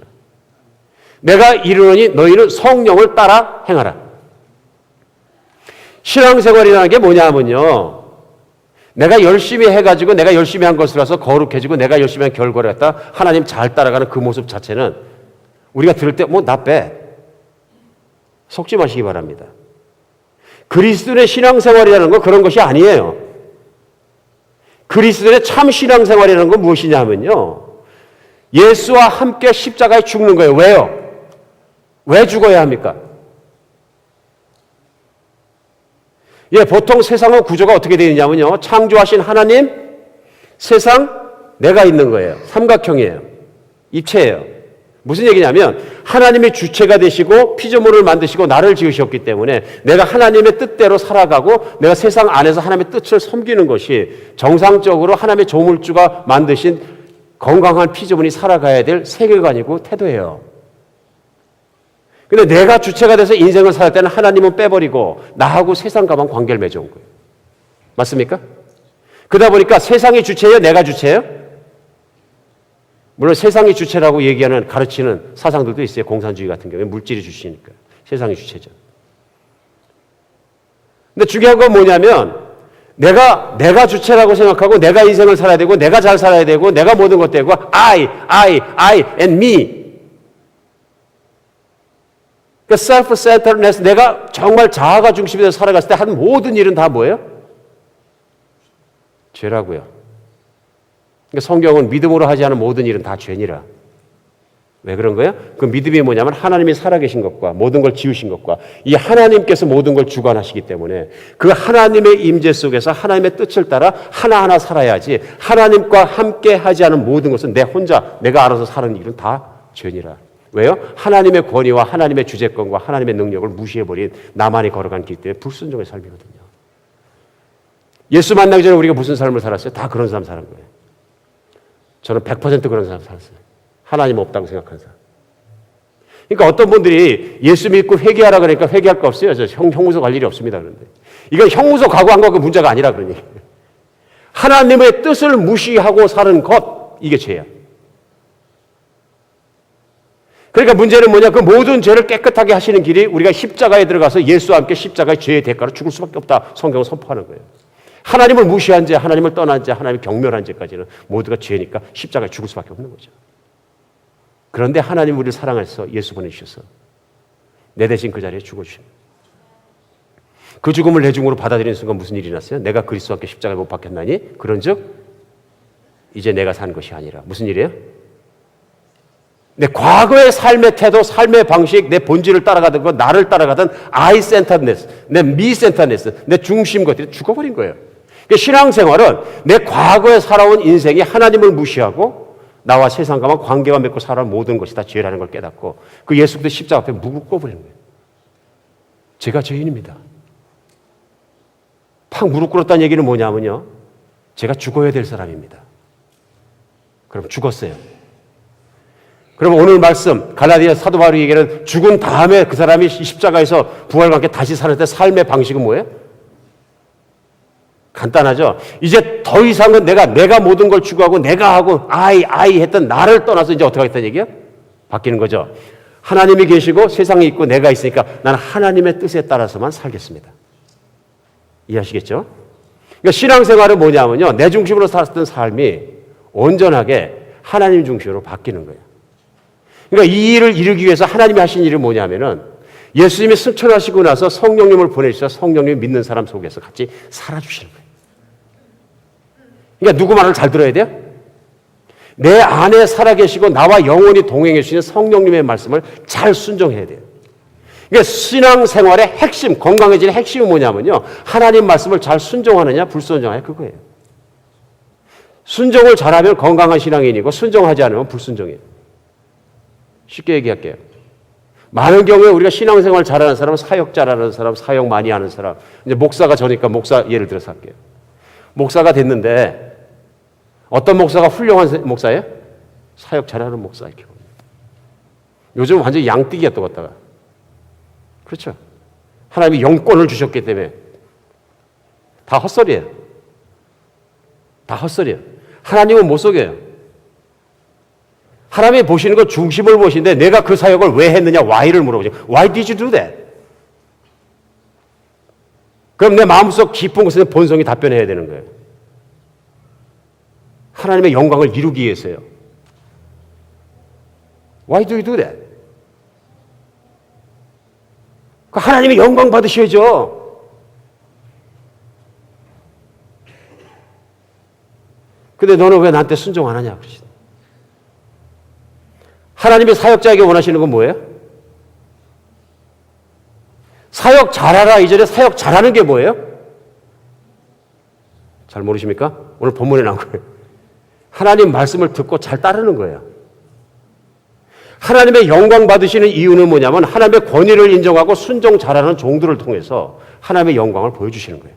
내가 이르노니 너희는 성령을 따라 행하라. 신앙생활이라는 게 뭐냐면요. 내가 열심히 해가지고 내가 열심히 한 것이라서 거룩해지고 내가 열심히 한 결과를 갖다 하나님 잘 따라가는 그 모습 자체는 우리가 들을 때 뭐 나 빼. 속지 마시기 바랍니다. 그리스도인의 신앙생활이라는 건 그런 것이 아니에요. 그리스도인의 참 신앙생활이라는 건 무엇이냐면요. 예수와 함께 십자가에 죽는 거예요. 왜요? 왜 죽어야 합니까? 예, 보통 세상의 구조가 어떻게 되어 있냐면요. 창조하신 하나님, 세상, 내가 있는 거예요. 삼각형이에요. 입체예요. 무슨 얘기냐면 하나님의 주체가 되시고 피조물을 만드시고 나를 지으셨기 때문에 내가 하나님의 뜻대로 살아가고 내가 세상 안에서 하나님의 뜻을 섬기는 것이 정상적으로 하나님의 조물주가 만드신 건강한 피조물이 살아가야 될 세계관이고 태도예요. 근데 내가 주체가 돼서 인생을 살 때는 하나님은 빼버리고 나하고 세상과만 관계를 맺어온 거예요. 맞습니까? 그러다 보니까 세상이 주체예요? 내가 주체예요? 물론 세상이 주체라고 얘기하는 가르치는 사상들도 있어요. 공산주의 같은 경우에 물질이 주체니까. 세상이 주체죠. 근데 중요한 건 뭐냐면 내가 주체라고 생각하고 내가 인생을 살아야 되고 내가 잘 살아야 되고 내가 모든 것 되고 I and me. 그러니까 self-centeredness, 내가 정말 자아가 중심이 돼서 살아갔을 때 한 모든 일은 다 뭐예요? 죄라고요. 그러니까 성경은 믿음으로 하지 않은 모든 일은 다 죄니라. 왜 그런 거예요? 그 믿음이 뭐냐면 하나님이 살아계신 것과 모든 걸 지으신 것과 이 하나님께서 모든 걸 주관하시기 때문에 그 하나님의 임재 속에서 하나님의 뜻을 따라 하나하나 살아야지 하나님과 함께 하지 않은 모든 것은 내가 알아서 사는 일은 다 죄니라. 왜요? 하나님의 권위와 하나님의 주재권과 하나님의 능력을 무시해버린 나만이 걸어간 길 때문에 불순종의 삶이거든요. 예수 만나기 전에 우리가 무슨 삶을 살았어요? 다 그런 삶 사는 거예요. 저는 100% 그런 사람 살았어요. 하나님 없다고 생각하는 사람. 그러니까 어떤 분들이 예수 믿고 회개하라 그러니까 회개할 거 없어요. 저 형무소 갈 일이 없습니다. 그런데 이건 형무소 가고 안 가고 문제가 아니라 그러니 하나님의 뜻을 무시하고 사는 것, 이게 죄야. 그러니까 문제는 뭐냐? 그 모든 죄를 깨끗하게 하시는 길이 우리가 십자가에 들어가서 예수와 함께 십자가의 죄의 대가로 죽을 수밖에 없다. 성경은 선포하는 거예요. 하나님을 무시한 죄, 하나님을 떠난 죄, 하나님을 경멸한 죄까지는 모두가 죄니까 십자가에 죽을 수밖에 없는 거죠. 그런데 하나님 우리를 사랑해서 예수 보내주셔서 내 대신 그 자리에 죽어주십니다. 그 죽음을 내 죽음으로 받아들이는 순간 무슨 일이 났어요? 내가 그리스도와 함께 십자가에 못 박혔나니 그런즉 이제 내가 산 것이 아니라 무슨 일이에요? 내 과거의 삶의 태도, 삶의 방식, 내 본질을 따라가던 것, 나를 따라가던 I-centeredness, 내 me-centeredness, 내 중심 것들이 죽어버린 거예요. 그러니까 신앙생활은 내 과거에 살아온 인생이 하나님을 무시하고 나와 세상과만 관계가 맺고 살아온 모든 것이 다 죄라는 걸 깨닫고 그 예수 그리스도 십자가 앞에 무릎 꿇어버리는 거예요. 제가 죄인입니다. 팍 무릎 꿇었다는 얘기는 뭐냐면요. 제가 죽어야 될 사람입니다. 그럼 죽었어요. 그럼 오늘 말씀 갈라디아 사도 바울이 얘기하는 죽은 다음에 그 사람이 십자가에서 부활과 함께 다시 사는 때 삶의 방식은 뭐예요? 간단하죠. 이제 더 이상은 내가 모든 걸 추구하고 내가 하고 I 했던 나를 떠나서 이제 어떻게 하겠다는 얘기야? 바뀌는 거죠. 하나님이 계시고 세상이 있고 내가 있으니까 나는 하나님의 뜻에 따라서만 살겠습니다. 이해하시겠죠? 그러니까 신앙생활은 뭐냐면요. 내 중심으로 살았던 삶이 온전하게 하나님 중심으로 바뀌는 거예요. 그러니까 이 일을 이루기 위해서 하나님이 하신 일은 뭐냐면은 예수님이 승천하시고 나서 성령님을 보내주셔서 성령님을 믿는 사람 속에서 같이 살아주시는 거예요. 그러니까 누구 말을 잘 들어야 돼요? 내 안에 살아계시고 나와 영원히 동행해 주시는 성령님의 말씀을 잘 순종해야 돼요. 그러니까 신앙생활의 핵심, 건강해지는 핵심은 뭐냐면요. 하나님 말씀을 잘 순종하느냐 불순종하느냐 그거예요. 순종을 잘하면 건강한 신앙인이고 순종하지 않으면 불순종이에요. 쉽게 얘기할게요. 많은 경우에 우리가 신앙생활 잘하는 사람은 사역 잘하는 사람, 사역 많이 하는 사람. 이제 목사가 저니까 목사 예를 들어서 할게요. 목사가 됐는데 어떤 목사가 훌륭한 목사예요? 사역 잘하는 목사 이렇게 봅니다. 요즘 완전히 양띠기야 또 갔다가. 그렇죠. 하나님이 영권을 주셨기 때문에 다 헛소리예요. 다 헛소리예요. 하나님은 못 속여요. 하나님이 보시는 건 중심을 보시는데 내가 그 사역을 왜 했느냐, why를 물어보죠. Why did you do that? 그럼 내 마음속 깊은 곳에는 본성이 답변해야 되는 거예요. 하나님의 영광을 이루기 위해서요. Why do you do that? 하나님의 영광 받으셔야죠. 근데 너는 왜 나한테 순종 안 하냐? 하나님의 사역자에게 원하시는 건 뭐예요? 사역 잘하라 이전에 사역 잘하는 게 뭐예요? 잘 모르십니까? 오늘 본문에 나온 거예요. 하나님 말씀을 듣고 잘 따르는 거예요. 하나님의 영광 받으시는 이유는 뭐냐면 하나님의 권위를 인정하고 순종 잘하는 종들을 통해서 하나님의 영광을 보여주시는 거예요.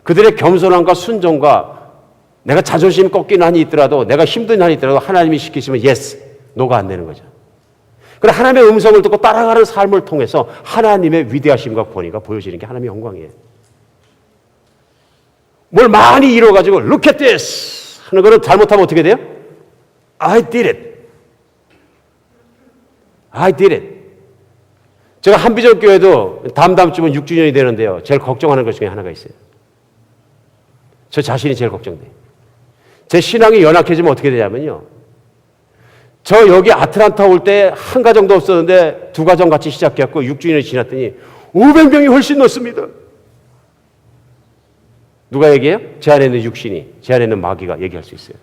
그들의 겸손함과 순종과 내가 자존심 꺾이는 한이 있더라도 내가 힘든 한이 있더라도 하나님이 시키시면 yes, 노가 안 되는 거죠. 그래 하나님의 음성을 듣고 따라가는 삶을 통해서 하나님의 위대하심과 권위가 보여지는 게 하나님의 영광이에요. 뭘 많이 이뤄가지고 look at this 하는 거는 잘못하면 어떻게 돼요? I did it. I did it. 제가 한비전 교회도 다음 주면 6주년이 되는데요. 제일 걱정하는 것 중에 하나가 있어요. 저 자신이 제일 걱정돼요. 제 신앙이 연약해지면 어떻게 되냐면요. 저 여기 아틀란타 올 때 한 가정도 없었는데 두 가정 같이 시작해갖고 6주년이 지났더니 500명이 훨씬 넘습니다. 누가 얘기해요? 제 안에 있는 육신이, 제 안에 있는 마귀가 얘기할 수 있어요.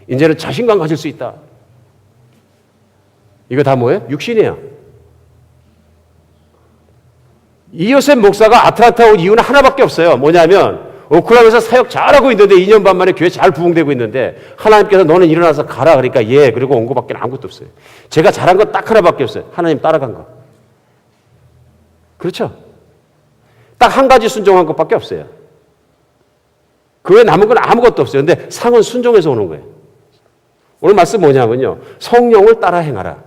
이제는 자신감 가질 수 있다. 이거 다 뭐예요? 육신이에요. 이요셉 목사가 아틀란타 온 이유는 하나밖에 없어요. 뭐냐면 오클라호마에서 사역 잘하고 있는데 2년 반 만에 교회 잘 부흥되고 있는데 하나님께서 너는 일어나서 가라 그러니까 예 그리고 온 거밖에 아무것도 없어요. 제가 잘한 건 딱 하나밖에 없어요. 하나님 따라간 거. 그렇죠? 딱 한 가지 순종한 것밖에 없어요. 그 외에 남은 건 아무것도 없어요. 근데 상은 순종해서 오는 거예요. 오늘 말씀 뭐냐면요. 성령을 따라 행하라.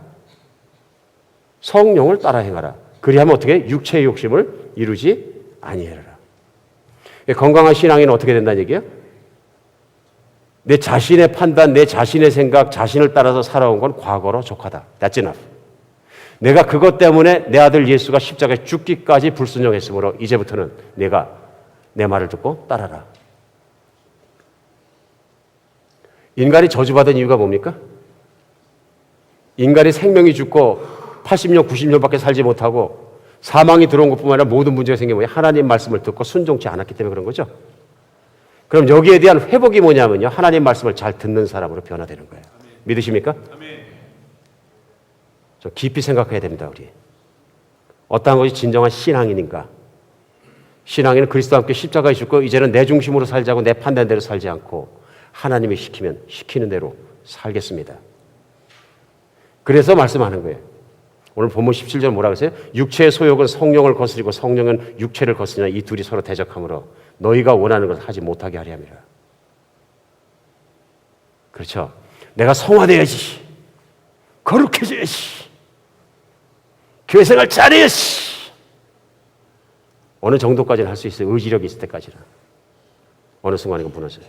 성령을 따라 행하라. 그리하면 어떻게? 육체의 욕심을 이루지 아니하리라. 건강한 신앙인은 어떻게 된다는 얘기예요? 내 자신의 판단, 내 자신의 생각, 자신을 따라서 살아온 건 과거로 족하다. That's enough. 내가 그것 때문에 내 아들 예수가 십자가에 죽기까지 불순종했으므로 이제부터는 내가 내 말을 듣고 따라라. 인간이 저주받은 이유가 뭡니까? 인간이 생명이 죽고 80년, 90년밖에 살지 못하고 사망이 들어온 것뿐만 아니라 모든 문제가 생긴 거예요. 하나님 말씀을 듣고 순종치 않았기 때문에 그런 거죠. 그럼 여기에 대한 회복이 뭐냐면요. 하나님 말씀을 잘 듣는 사람으로 변화되는 거예요. 아멘. 믿으십니까? 아멘. 좀 깊이 생각해야 됩니다. 우리. 어떠한 것이 진정한 신앙인인가? 신앙인은 그리스도와 함께 십자가에 죽고 이제는 내 중심으로 살자고 내 판단대로 살지 않고 하나님이 시키면 시키는 대로 살겠습니다. 그래서 말씀하는 거예요. 오늘 본문 17절 뭐라고 했어요? 육체의 소욕은 성령을 거스리고 성령은 육체를 거스리나 이 둘이 서로 대적하므로 너희가 원하는 것을 하지 못하게 하려 함이라. 그렇죠. 내가 성화돼야지. 거룩해져야지. 교회 생활 잘해야지. 어느 정도까지는 할 수 있어요. 의지력이 있을 때까지는. 어느 순간 이거 무너져요.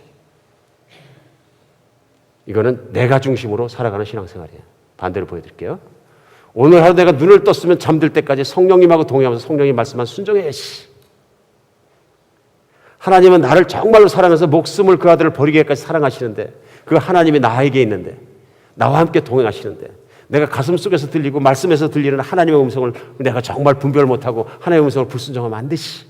이거는 내가 중심으로 살아가는 신앙생활이에요. 반대로 보여드릴게요. 오늘 하루 내가 눈을 떴으면 잠들 때까지 성령님하고 동행하면서 성령님 말씀만 순종해야지. 하나님은 나를 정말로 사랑해서 목숨을 그 아들을 버리기까지 사랑하시는데 그 하나님이 나에게 있는데 나와 함께 동행하시는데 내가 가슴 속에서 들리고 말씀에서 들리는 하나님의 음성을 내가 정말 분별 못하고 하나님의 음성을 불순종하면 안 되지.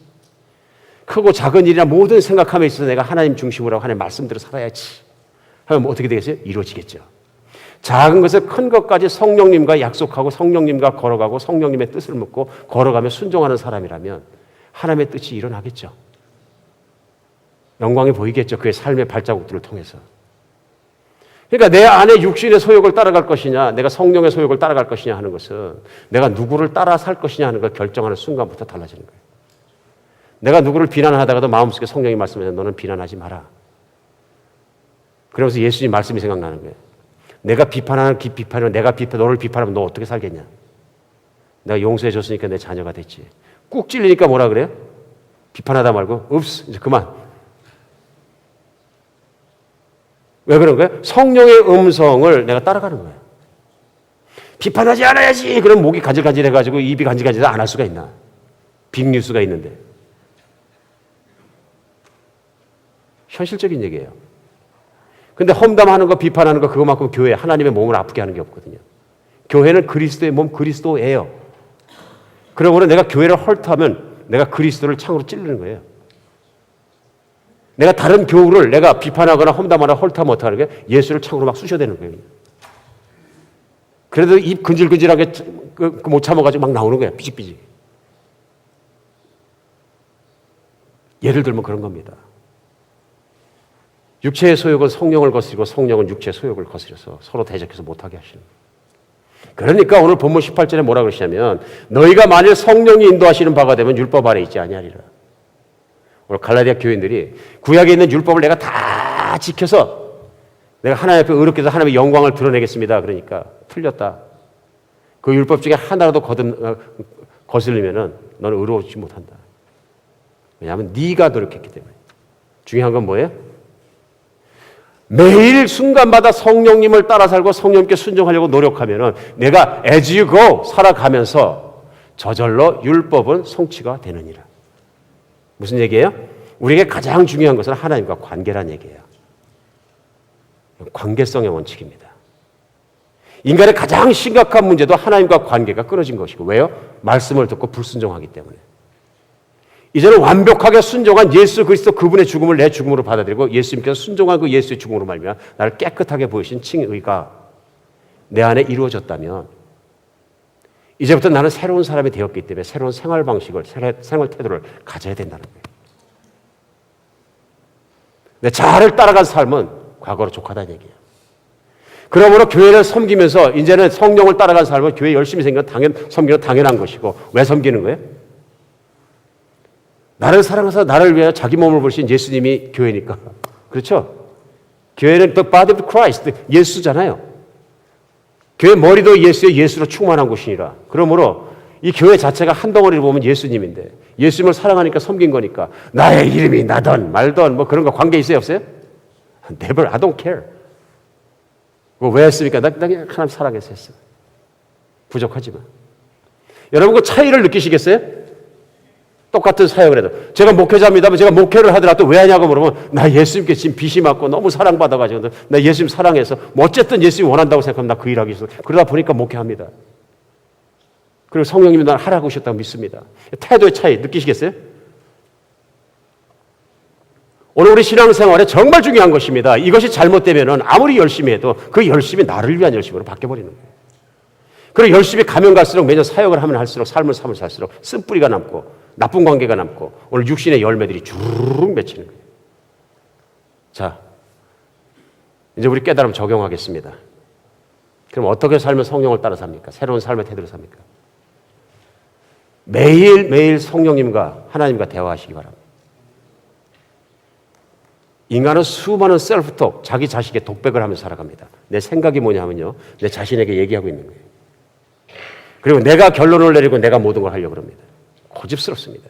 크고 작은 일이나 모든 생각함에 있어서 내가 하나님 중심으로 하나님 말씀대로 살아야지. 하면 어떻게 되겠어요? 이루어지겠죠. 작은 것을 큰 것까지 성령님과 약속하고 성령님과 걸어가고 성령님의 뜻을 묻고 걸어가며 순종하는 사람이라면 하나님의 뜻이 일어나겠죠. 영광이 보이겠죠. 그의 삶의 발자국들을 통해서. 그러니까 내 안에 육신의 소욕을 따라갈 것이냐 내가 성령의 소욕을 따라갈 것이냐 하는 것은 내가 누구를 따라 살 것이냐 하는 걸 결정하는 순간부터 달라지는 거예요. 내가 누구를 비난하다가도 마음속에 성령이 말씀해서 너는 비난하지 마라. 그러면서 예수님 말씀이 생각나는 거예요. 내가 비판하는 비판이면 내가 너를 비판하면 너 어떻게 살겠냐. 내가 용서해 줬으니까 내 자녀가 됐지. 꾹 찔리니까 뭐라 그래요? 비판하다 말고 읍스 이제 그만. 왜 그런 거예요? 성령의 음성을 내가 따라가는 거예요. 비판하지 않아야지. 그럼 목이 가질가질해가지고 입이 간질간질해서 안 할 수가 있나? 빅뉴스가 있는데. 현실적인 얘기예요. 근데 험담하는 거, 비판하는 거 그거만큼 교회, 하나님의 몸을 아프게 하는 게 없거든요. 교회는 그리스도의 몸, 그리스도예요. 그러므로 내가 교회를 헐트하면 내가 그리스도를 창으로 찌르는 거예요. 내가 다른 교우를 내가 비판하거나 험담하거나 헐트하면 어떡하는 거예요? 예수를 창으로 막 쑤셔대는 거예요. 그래도 입 근질근질하게 못 참아가지고 막 나오는 거예요. 삐직삐직. 예를 들면 그런 겁니다. 육체의 소욕은 성령을 거스리고 성령은 육체의 소욕을 거스려서 서로 대적해서 못하게 하시는 거예요. 그러니까 오늘 본문 18절에 뭐라 그러시냐면 너희가 만일 성령이 인도하시는 바가 되면 율법 아래 있지 아니하리라. 오늘 갈라디아 교인들이 구약에 있는 율법을 내가 다 지켜서 내가 하나님 앞에 의롭게 해서 하나님의 영광을 드러내겠습니다. 그러니까 틀렸다. 그 율법 중에 하나라도 거슬리면은 너는 의로워지지 못한다. 왜냐하면 네가 노력했기 때문에. 중요한 건 뭐예요? 매일 순간마다 성령님을 따라 살고 성령님께 순종하려고 노력하면은 내가 as you go 살아가면서 저절로 율법은 성취가 되느니라. 무슨 얘기예요? 우리에게 가장 중요한 것은 하나님과 관계란 얘기예요. 관계성의 원칙입니다. 인간의 가장 심각한 문제도 하나님과 관계가 끊어진 것이고 왜요? 말씀을 듣고 불순종하기 때문에. 이제는 완벽하게 순종한 예수 그리스도 그분의 죽음을 내 죽음으로 받아들이고 예수님께서 순종한 그 예수의 죽음으로 말미암아 나를 깨끗하게 보이신 칭의가 내 안에 이루어졌다면 이제부터 나는 새로운 사람이 되었기 때문에 새로운 생활 방식을, 생활 태도를 가져야 된다는 거예요. 내 자아를 따라간 삶은 과거로 족하다는 얘기예요. 그러므로 교회를 섬기면서 이제는 성령을 따라간 삶은 교회 열심히 섬기는 당연한 것이고 왜 섬기는 거예요? 나를 사랑해서 나를 위하여 자기 몸을 버리신 예수님이 교회니까. 그렇죠? 교회는 the body of Christ, 예수잖아요. 교회 머리도 예수의 예수로 충만한 곳이니라. 그러므로 이 교회 자체가 한 덩어리를 보면 예수님인데 예수님을 사랑하니까 섬긴 거니까 나의 이름이 나던 말던 뭐 그런 거 관계 있어요 없어요? Never, I don't care. 왜 했습니까? 나 그냥 하나님 사랑해서 했어. 부족하지만. 여러분 그 차이를 느끼시겠어요? 똑같은 사역을 해도. 제가 목회자입니다면 제가 목회를 하더라도 왜 하냐고 물으면 나 예수님께 지금 빚이 많고 너무 사랑받아가지고 나 예수님 사랑해서 뭐 어쨌든 예수님 원한다고 생각하면 나 그 일하기 있어. 그러다 보니까 목회합니다. 그리고 성령님이 날 하라고 하셨다고 믿습니다. 태도의 차이 느끼시겠어요? 오늘 우리 신앙생활에 정말 중요한 것입니다. 이것이 잘못되면 아무리 열심히 해도 그 열심이 나를 위한 열심으로 바뀌어버리는 거예요. 그리고 열심히 가면 갈수록 매년 사역을 하면 할수록 삶을 살수록 쓴뿌리가 남고 나쁜 관계가 남고 오늘 육신의 열매들이 주르륵 맺히는 거예요. 자, 이제 우리 깨달음 적용하겠습니다. 그럼 어떻게 살면 성령을 따라 삽니까? 새로운 삶의 태도를 삽니까? 매일매일 성령님과 하나님과 대화하시기 바랍니다. 인간은 수많은 셀프톡, 자기 자식의 독백을 하면서 살아갑니다. 내 생각이 뭐냐면요, 내 자신에게 얘기하고 있는 거예요. 그리고 내가 결론을 내리고 내가 모든 걸 하려고 합니다. 고집스럽습니다.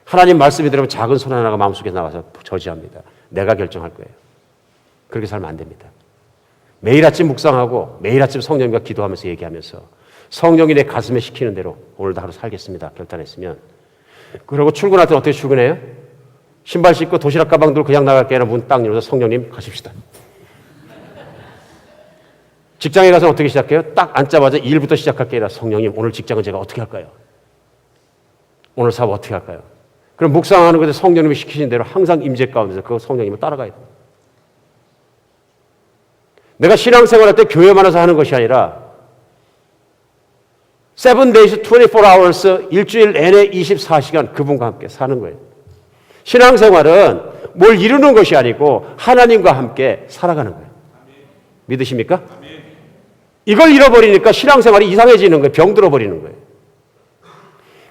하나님 말씀이 들으면 작은 손 하나가 마음속에 나와서 저지합니다. 내가 결정할 거예요. 그렇게 살면 안 됩니다. 매일 아침 묵상하고 매일 아침 성령님과 기도하면서 얘기하면서 성령이 내 가슴에 시키는 대로 오늘도 하루 살겠습니다. 결단했으면. 그리고 출근할 때 어떻게 출근해요? 신발 신고 도시락 가방 들고 그냥 나갈 게 아니라 문 딱 열어서 성령님 가십시다. 직장에 가서 어떻게 시작해요? 딱 앉자마자 일부터 시작할 게 아니라 성령님 오늘 직장은 제가 어떻게 할까요? 오늘 사업 어떻게 할까요? 그럼 묵상하는 것에 성령님이 시키신 대로 항상 임재 가운데서 그 성령님을 따라가야 돼요. 내가 신앙생활할 때 교회만 와서 하는 것이 아니라 7 days, 24 hours, 일주일 내내 24시간 그분과 함께 사는 거예요. 신앙생활은 뭘 이루는 것이 아니고 하나님과 함께 살아가는 거예요. 믿으십니까? 이걸 잃어버리니까 신앙생활이 이상해지는 거예요. 병들어 버리는 거예요.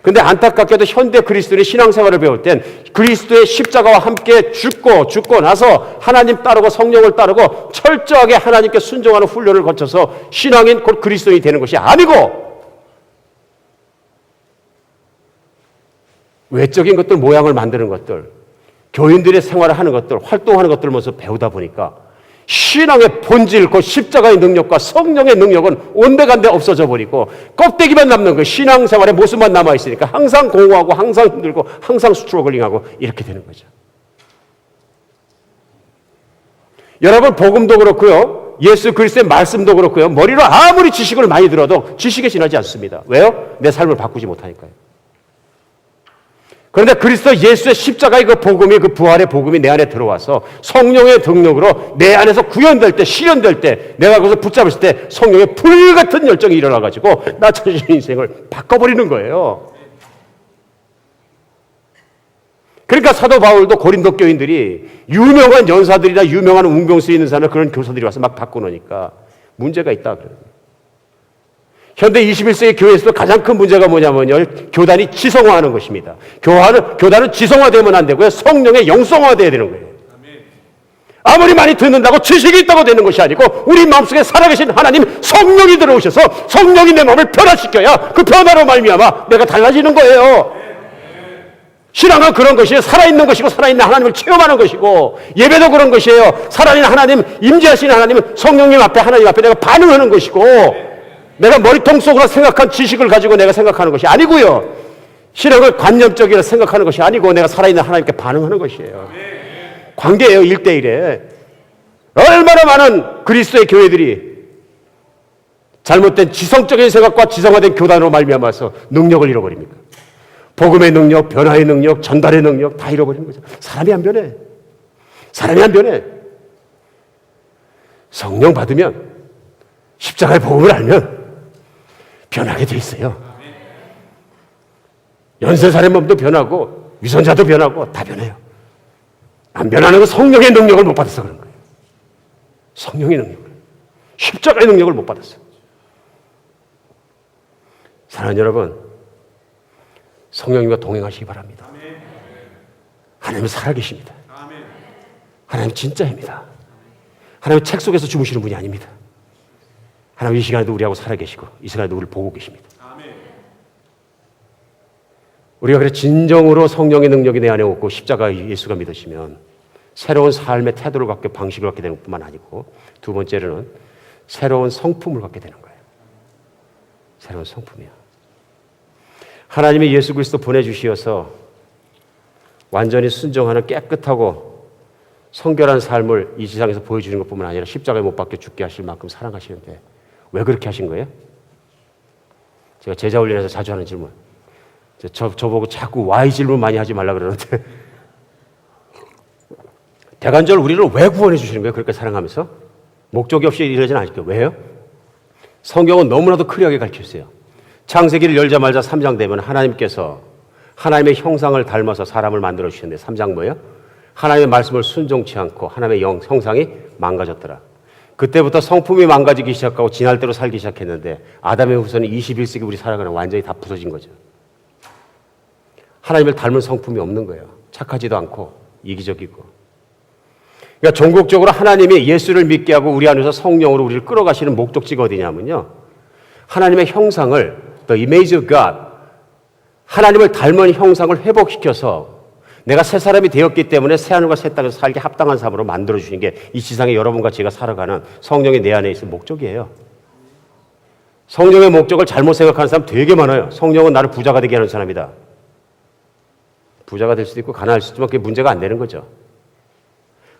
근데 안타깝게도 현대 그리스도인의 신앙생활을 배울 땐 그리스도의 십자가와 함께 죽고 나서 하나님 따르고 성령을 따르고 철저하게 하나님께 순종하는 훈련을 거쳐서 신앙인 곧 그리스도인이 되는 것이 아니고 외적인 것들 모양을 만드는 것들 교인들의 생활을 하는 것들, 활동하는 것들을 먼저 배우다 보니까 신앙의 본질, 그 십자가의 능력과 성령의 능력은 온데간데 없어져 버리고 껍데기만 남는 그 신앙생활의 모습만 남아있으니까 항상 공허하고 항상 힘들고 항상 스트러글링하고 이렇게 되는 거죠. 여러분, 복음도 그렇고요, 예수 그리스도의 말씀도 그렇고요, 머리로 아무리 지식을 많이 들어도 지식에 지나지 않습니다. 왜요? 내 삶을 바꾸지 못하니까요. 그런데 그리스도 예수의 십자가의 그 복음이, 그 부활의 복음이 내 안에 들어와서 성령의 능력으로 내 안에서 구현될 때, 실현될 때, 내가 그것을 붙잡았을 때 성령의 불같은 열정이 일어나가지고 나 자신의 인생을 바꿔버리는 거예요. 그러니까 사도 바울도 고린도 교인들이 유명한 연사들이나 유명한 운병수 있는 사람을 그런 교사들이 와서 막 바꿔놓으니까 문제가 있다 그래요. 현대 21세기 교회에서도 가장 큰 문제가 뭐냐면요, 교단이 지성화하는 것입니다. 교단은 지성화되면 안 되고요, 성령의 영성화되어야 되는 거예요. 아무리 많이 듣는다고 지식이 있다고 되는 것이 아니고 우리 마음속에 살아계신 하나님 성령이 들어오셔서 성령이 내 마음을 변화시켜야 그 변화로 말미암아 내가 달라지는 거예요. 신앙은 그런 것이에요. 살아있는 것이고 살아있는 하나님을 체험하는 것이고, 예배도 그런 것이에요. 살아있는 하나님, 임재하시는 하나님, 성령님 앞에, 하나님 앞에 내가 반응하는 것이고, 내가 머리통 속으로 생각한 지식을 가지고 내가 생각하는 것이 아니고요, 신앙을 관념적이라 생각하는 것이 아니고 내가 살아있는 하나님께 반응하는 것이에요. 관계예요. 1대1에. 얼마나 많은 그리스도의 교회들이 잘못된 지성적인 생각과 지성화된 교단으로 말미암아서 능력을 잃어버립니까? 복음의 능력, 변화의 능력, 전달의 능력 다 잃어버리는 거죠. 사람이 안 변해. 사람이 안 변해. 성령 받으면, 십자가의 복음을 알면 변하게 돼 있어요. 연쇄살인 범도 변하고 위선자도 변하고 다 변해요. 안 변하는 건 성령의 능력을 못 받아서 그런 거예요. 성령의 능력을, 십자가의 능력을 못 받았어요. 사랑하는 여러분, 성령님과 동행하시기 바랍니다. 하나님은 살아계십니다. 하나님 진짜입니다. 하나님 책 속에서 주무시는 분이 아닙니다. 하나님 이 시간에도 우리하고 살아계시고 이 시간에도 우리를 보고 계십니다. 우리가 그래 진정으로 성령의 능력이 내 안에 없고 십자가 예수가 믿으시면 새로운 삶의 태도를 갖게, 방식을 갖게 되는 뿐만 아니고, 두 번째로는 새로운 성품을 갖게 되는 거예요. 새로운 성품이요. 하나님이 예수 그리스도 보내주시어서 완전히 순종하는 깨끗하고 성결한 삶을 이 세상에서 보여주는 것뿐만 아니라 십자가에 못 박혀 죽게 하실 만큼 사랑하시는데 왜 그렇게 하신 거예요? 제가 제자 훈련에서 자주 하는 질문, 저보고 자꾸 why 질문 많이 하지 말라 그러는데 대간절 우리를 왜 구원해 주시는 거예요? 그렇게 사랑하면서? 목적이 없이 이러지는 않을 거예요. 왜요? 성경은 너무나도 클리어하게 가르쳐주세요. 창세기를 열자마자 3장 되면 하나님께서 하나님의 형상을 닮아서 사람을 만들어 주셨는데 3장 뭐예요? 하나님의 말씀을 순종치 않고 하나님의 형상이 망가졌더라. 그때부터 성품이 망가지기 시작하고 지날 대로 살기 시작했는데 아담의 후손이 21세기 우리 살아가는 완전히 다 부서진 거죠. 하나님을 닮은 성품이 없는 거예요. 착하지도 않고 이기적이고. 그러니까 전국적으로 하나님이 예수를 믿게 하고 우리 안에서 성령으로 우리를 끌어가시는 목적지가 어디냐면요, 하나님의 형상을, the image of God, 하나님을 닮은 형상을 회복시켜서 내가 새 사람이 되었기 때문에 새 하늘과 새 땅에서 살기 합당한 삶으로 만들어주시는 게 이 지상에 여러분과 제가 살아가는 성령이 내 안에 있는 목적이에요. 성령의 목적을 잘못 생각하는 사람 되게 많아요. 성령은 나를 부자가 되게 하는 사람이다. 부자가 될 수도 있고 가난할 수도 있지만 그게 문제가 안 되는 거죠.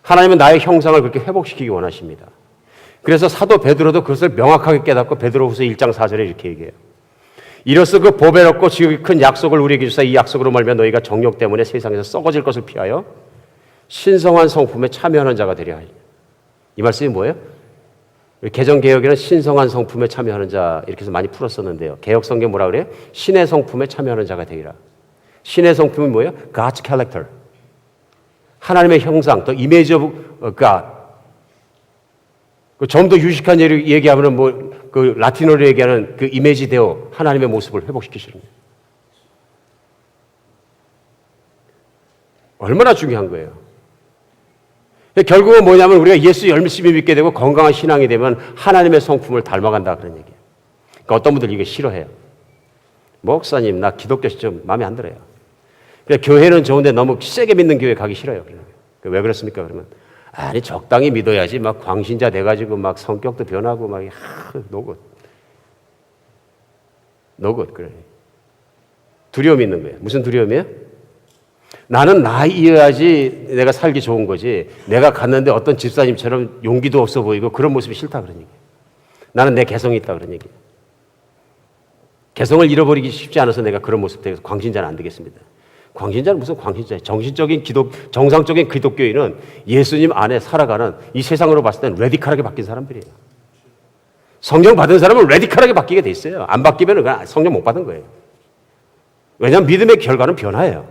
하나님은 나의 형상을 그렇게 회복시키기 원하십니다. 그래서 사도 베드로도 그것을 명확하게 깨닫고 베드로후서 1장 4절에 이렇게 얘기해요. 이로써 그 보배롭고 지극히 큰 약속을 우리에게 주사 이 약속으로 말미암아 너희가 정욕 때문에 세상에서 썩어질 것을 피하여 신성한 성품에 참여하는 자가 되려 하니. 이 말씀이 뭐예요? 개정개혁에는 신성한 성품에 참여하는 자 이렇게 해서 많이 풀었었는데요. 개혁성경 뭐라 그래요? 신의 성품에 참여하는 자가 되리라. 신의 성품이 뭐예요? God's character. 하나님의 형상, 또 image of God. 좀 더 유식한 예를 얘기하면 그 라틴어로 얘기하는 그 이미지 데오, 하나님의 모습을 회복시키시는 거예요. 얼마나 중요한 거예요. 결국은 뭐냐면 우리가 예수 열심히 믿게 되고 건강한 신앙이 되면 하나님의 성품을 닮아간다 그런 얘기예요. 그러니까 어떤 분들 이게 싫어해요. 목사님 나 기독교 좀 마음에 안 들어요. 그러니까 교회는 좋은데 너무 세게 믿는 교회 가기 싫어요. 왜 그렇습니까? 그러면 아니 적당히 믿어야지 막 광신자 돼가지고 막 성격도 변하고 막 노굿 그래. 두려움이 있는 거예요. 무슨 두려움이에요? 나는 나이어야지 내가 살기 좋은 거지. 내가 갔는데 어떤 집사님처럼 용기도 없어 보이고 그런 모습이 싫다 그런 얘기예요. 나는 내 개성이 있다 그런 얘기예요. 개성을 잃어버리기 쉽지 않아서 내가 그런 모습 되어서 광신자는 안 되겠습니다. 광신자는 무슨 광신자예요? 정상적인 기독교인은 예수님 안에 살아가는 이 세상으로 봤을 때는 레디컬하게 바뀐 사람들이에요. 성령 받은 사람은 레디컬하게 바뀌게 돼 있어요. 안 바뀌면 그냥 성령 못 받은 거예요. 왜냐하면 믿음의 결과는 변화예요.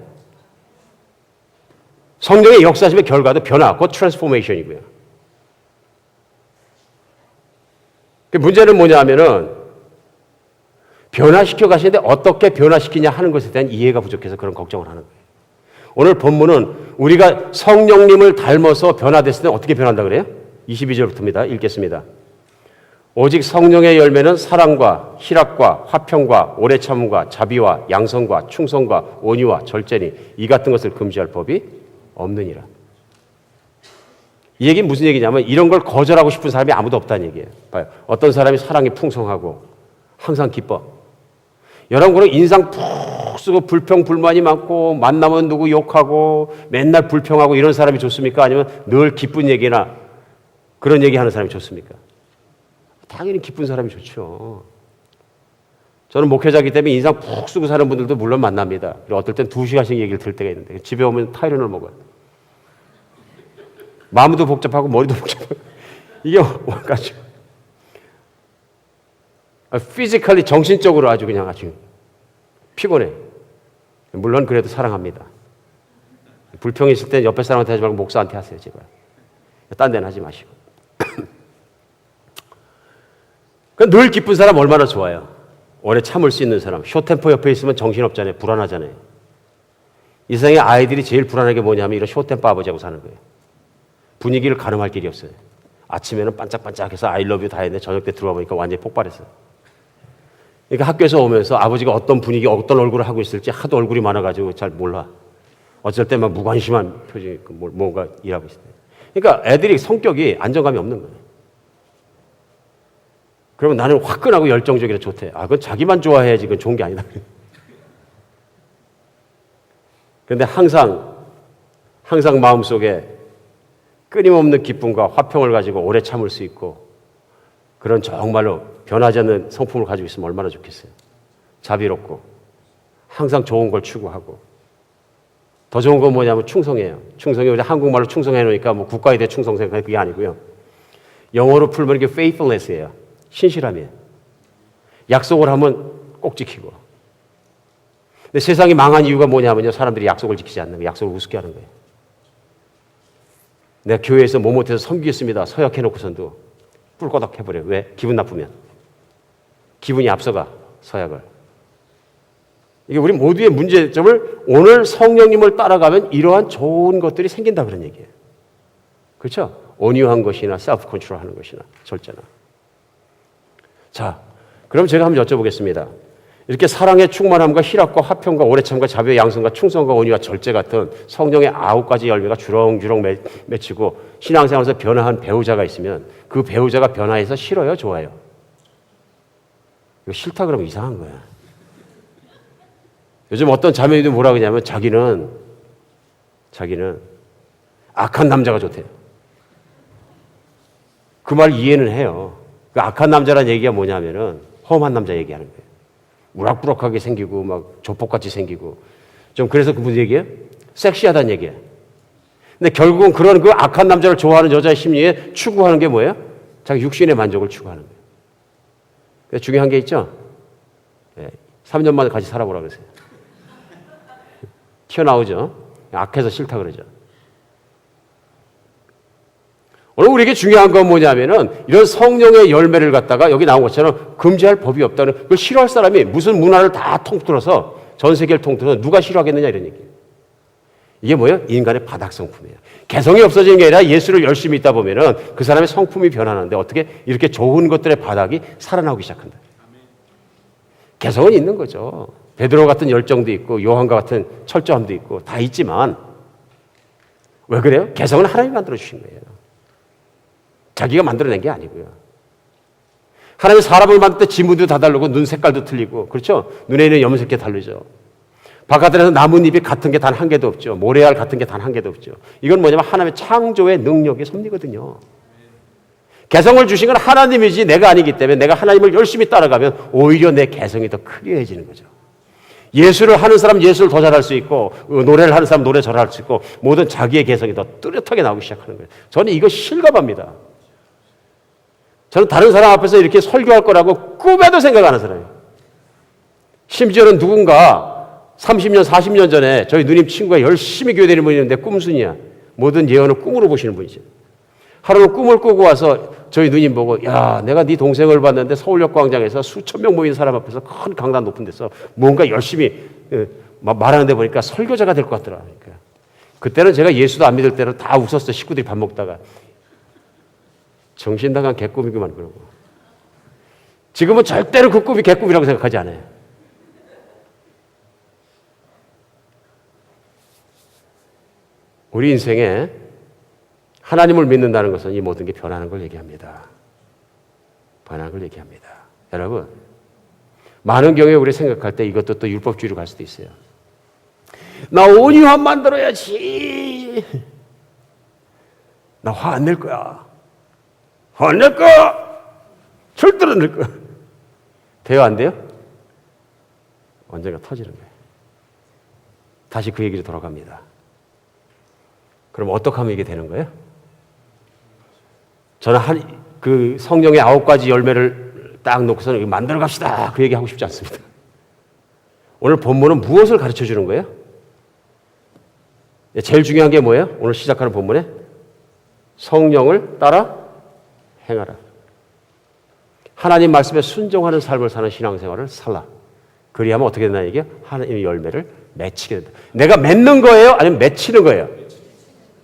성령의 역사심의 결과도 변화, 곧 트랜스포메이션이고요. 문제는 뭐냐면은 변화시켜 가시는데 어떻게 변화시키냐 하는 것에 대한 이해가 부족해서 그런 걱정을 하는 거예요. 오늘 본문은 우리가 성령님을 닮아서 변화됐을 때 어떻게 변한다 그래요? 22절부터입니다. 읽겠습니다. 오직 성령의 열매는 사랑과 희락과 화평과 오래 참음과 자비와 양선과 충성과 온유와 절제니 이 같은 것을 금지할 법이 없느니라. 이 얘기는 무슨 얘기냐면 이런 걸 거절하고 싶은 사람이 아무도 없다는 얘기예요. 봐요. 어떤 사람이 사랑이 풍성하고 항상 기뻐. 여러분은 인상 푹 쓰고 불평 불만이 많고 만나면 누구 욕하고 맨날 불평하고 이런 사람이 좋습니까? 아니면 늘 기쁜 얘기나 그런 얘기하는 사람이 좋습니까? 당연히 기쁜 사람이 좋죠. 저는 목회자이기 때문에 인상 푹 쓰고 사는 분들도 물론 만납니다. 그리고 어떨 땐 2시간씩 얘기를 들을 때가 있는데 집에 오면 타이레놀 먹어요. 마음도 복잡하고 머리도 복잡하고 이게 와가지고 피지컬리 정신적으로 아주 그냥 아주 피곤해. 물론 그래도 사랑합니다. 불평이 있을 때 옆에 사람한테 하지 말고 목사한테 하세요 제발. 딴 데는 하지 마시고. 늘 기쁜 사람 얼마나 좋아요. 오래 참을 수 있는 사람. 쇼템퍼 옆에 있으면 정신없잖아요. 불안하잖아요. 이 세상에 아이들이 제일 불안한 게 뭐냐면 이런 쇼템퍼 아버지하고 사는 거예요. 분위기를 가늠할 길이 없어요. 아침에는 반짝반짝해서 I love you 다 했는데 저녁 때 들어와 보니까 완전히 폭발했어요. 그러니까 학교에서 오면서 아버지가 어떤 분위기, 어떤 얼굴을 하고 있을지 하도 얼굴이 많아가지고 잘 몰라. 어쩔 때 막 무관심한 표정이 뭔가 일하고 있어요. 그러니까 애들이 성격이 안정감이 없는 거예요. 그러면 나는 화끈하고 열정적이라 좋대. 그건 자기만 좋아해야지 그건 좋은 게 아니다. 그런데 항상 마음속에 끊임없는 기쁨과 화평을 가지고 오래 참을 수 있고 그런 정말로 변하지 않는 성품을 가지고 있으면 얼마나 좋겠어요. 자비롭고 항상 좋은 걸 추구하고 더 좋은 건 뭐냐면 충성이에요. 충성이 우리 한국말로 충성해 놓으니까 뭐 국가에 대해 충성 생각하는 그게 아니고요. 영어로 풀면 이게 faithfulness예요. 신실함이에요. 약속을 하면 꼭 지키고. 근데 세상이 망한 이유가 뭐냐면요. 사람들이 약속을 지키지 않는 거예요. 약속을 우습게 하는 거예요. 내가 교회에서 뭐 못해서 섬기겠습니다. 서약해놓고선도 뿔꺼덕 해버려요. 왜? 기분 나쁘면. 기분이 앞서가 서약을. 이게 우리 모두의 문제점을 오늘 성령님을 따라가면 이러한 좋은 것들이 생긴다 그런 얘기예요. 그렇죠? 온유한 것이나 셀프 컨트롤하는 것이나 절제나. 자, 그럼 제가 한번 여쭤보겠습니다. 이렇게 사랑의 충만함과 희락과 화평과 오래 참과 자비와 양선과 충성과 온유와 절제 같은 성령의 9가지 열매가 주렁주렁 맺히고 신앙생활에서 변화한 배우자가 있으면 그 배우자가 변화해서 싫어요? 좋아요? 이거 싫다 그러면 이상한 거야. 요즘 어떤 자매들이 뭐라 그러냐면 자기는 악한 남자가 좋대요. 그 말 이해는 해요. 그 악한 남자라는 얘기가 뭐냐면은 험한 남자 얘기하는 거예요. 우락부락하게 생기고 막 조폭같이 생기고 좀 그래서 그 무슨 얘기예요? 섹시하다는 얘기예요. 근데 결국은 그런 그 악한 남자를 좋아하는 여자의 심리에 추구하는 게 뭐예요? 자기 육신의 만족을 추구하는 거예요. 그래서 중요한 게 있죠? 3년만 같이 살아보라 그러세요. 튀어나오죠? 악해서 싫다 그러죠. 오늘 우리에게 중요한 건 뭐냐면은 이런 성령의 열매를 갖다가 여기 나온 것처럼 금지할 법이 없다는 그걸 싫어할 사람이 무슨 문화를 다 통틀어서 전 세계를 통틀어서 누가 싫어하겠느냐 이런 얘기예요. 이게 뭐예요? 인간의 바닥 성품이에요. 개성이 없어지는 게 아니라 예수를 열심히 있다 보면은 그 사람의 성품이 변하는데 어떻게 이렇게 좋은 것들의 바닥이 살아나오기 시작한다. 개성은 있는 거죠. 베드로 같은 열정도 있고 요한과 같은 철저함도 있고 다 있지만 왜 그래요? 개성은 하나님이 만들어주신 거예요. 자기가 만들어낸 게 아니고요. 하나님이 사람을 만들 때 지문도 다 다르고 눈 색깔도 틀리고 그렇죠? 눈에 있는 염색계 다르죠. 바깥에서 나뭇잎이 같은 게 단 한 개도 없죠. 모래알 같은 게 단 한 개도 없죠. 이건 뭐냐면 하나님의 창조의 능력의 섭리거든요. 개성을 주신 건 하나님이지 내가 아니기 때문에 내가 하나님을 열심히 따라가면 오히려 내 개성이 더 크게 해지는 거죠. 예술을 하는 사람 예술을 더 잘할 수 있고 노래를 하는 사람 노래 잘할 수 있고 모든 자기의 개성이 더 뚜렷하게 나오기 시작하는 거예요. 저는 이거 실감합니다. 저는 다른 사람 앞에서 이렇게 설교할 거라고 꿈에도 생각 안 하는 사람이에요. 심지어는 누군가 30년, 40년 전에 저희 누님 친구가 열심히 교회 다니는 분이 있는데 꿈순이야. 모든 예언을 꿈으로 보시는 분이죠. 하루는 꿈을 꾸고 와서 저희 누님 보고 야 내가 네 동생을 봤는데 서울역 광장에서 수천 명 모인 사람 앞에서 큰 강단 높은 데서 뭔가 열심히 말하는데 보니까 설교자가 될 것 같더라. 그러니까 그때는 제가 예수도 안 믿을 때는 다 웃었어요. 식구들이 밥 먹다가. 정신 나간 개꿈이구만 그러고. 지금은 절대로 그 꿈이 개꿈이라고 생각하지 않아요. 우리 인생에 하나님을 믿는다는 것은 이 모든 게 변하는 걸 얘기합니다. 변하는 걸 얘기합니다. 여러분, 많은 경우에 우리 생각할 때 이것도 또 율법주의로 갈 수도 있어요. 나 온유함 만들어야지. 나 화 안 낼 거야. 화 안 낼 거야. 절대로 안 낼 거야. 돼요, 안 돼요? 언젠가 터지는 거예요. 다시 그 얘기로 돌아갑니다. 그럼 어떻게 하면 이게 되는 거예요? 저는 그 성령의 9가지 열매를 딱 놓고서는 만들어 갑시다. 그 얘기 하고 싶지 않습니다. 오늘 본문은 무엇을 가르쳐 주는 거예요? 제일 중요한 게 뭐예요? 오늘 시작하는 본문에 성령을 따라 행하라. 하나님 말씀에 순종하는 삶을 사는 신앙생활을 살라. 그리하면 어떻게 된다 이게? 하나님의 열매를 맺히게 된다. 내가 맺는 거예요? 아니면 맺히는 거예요?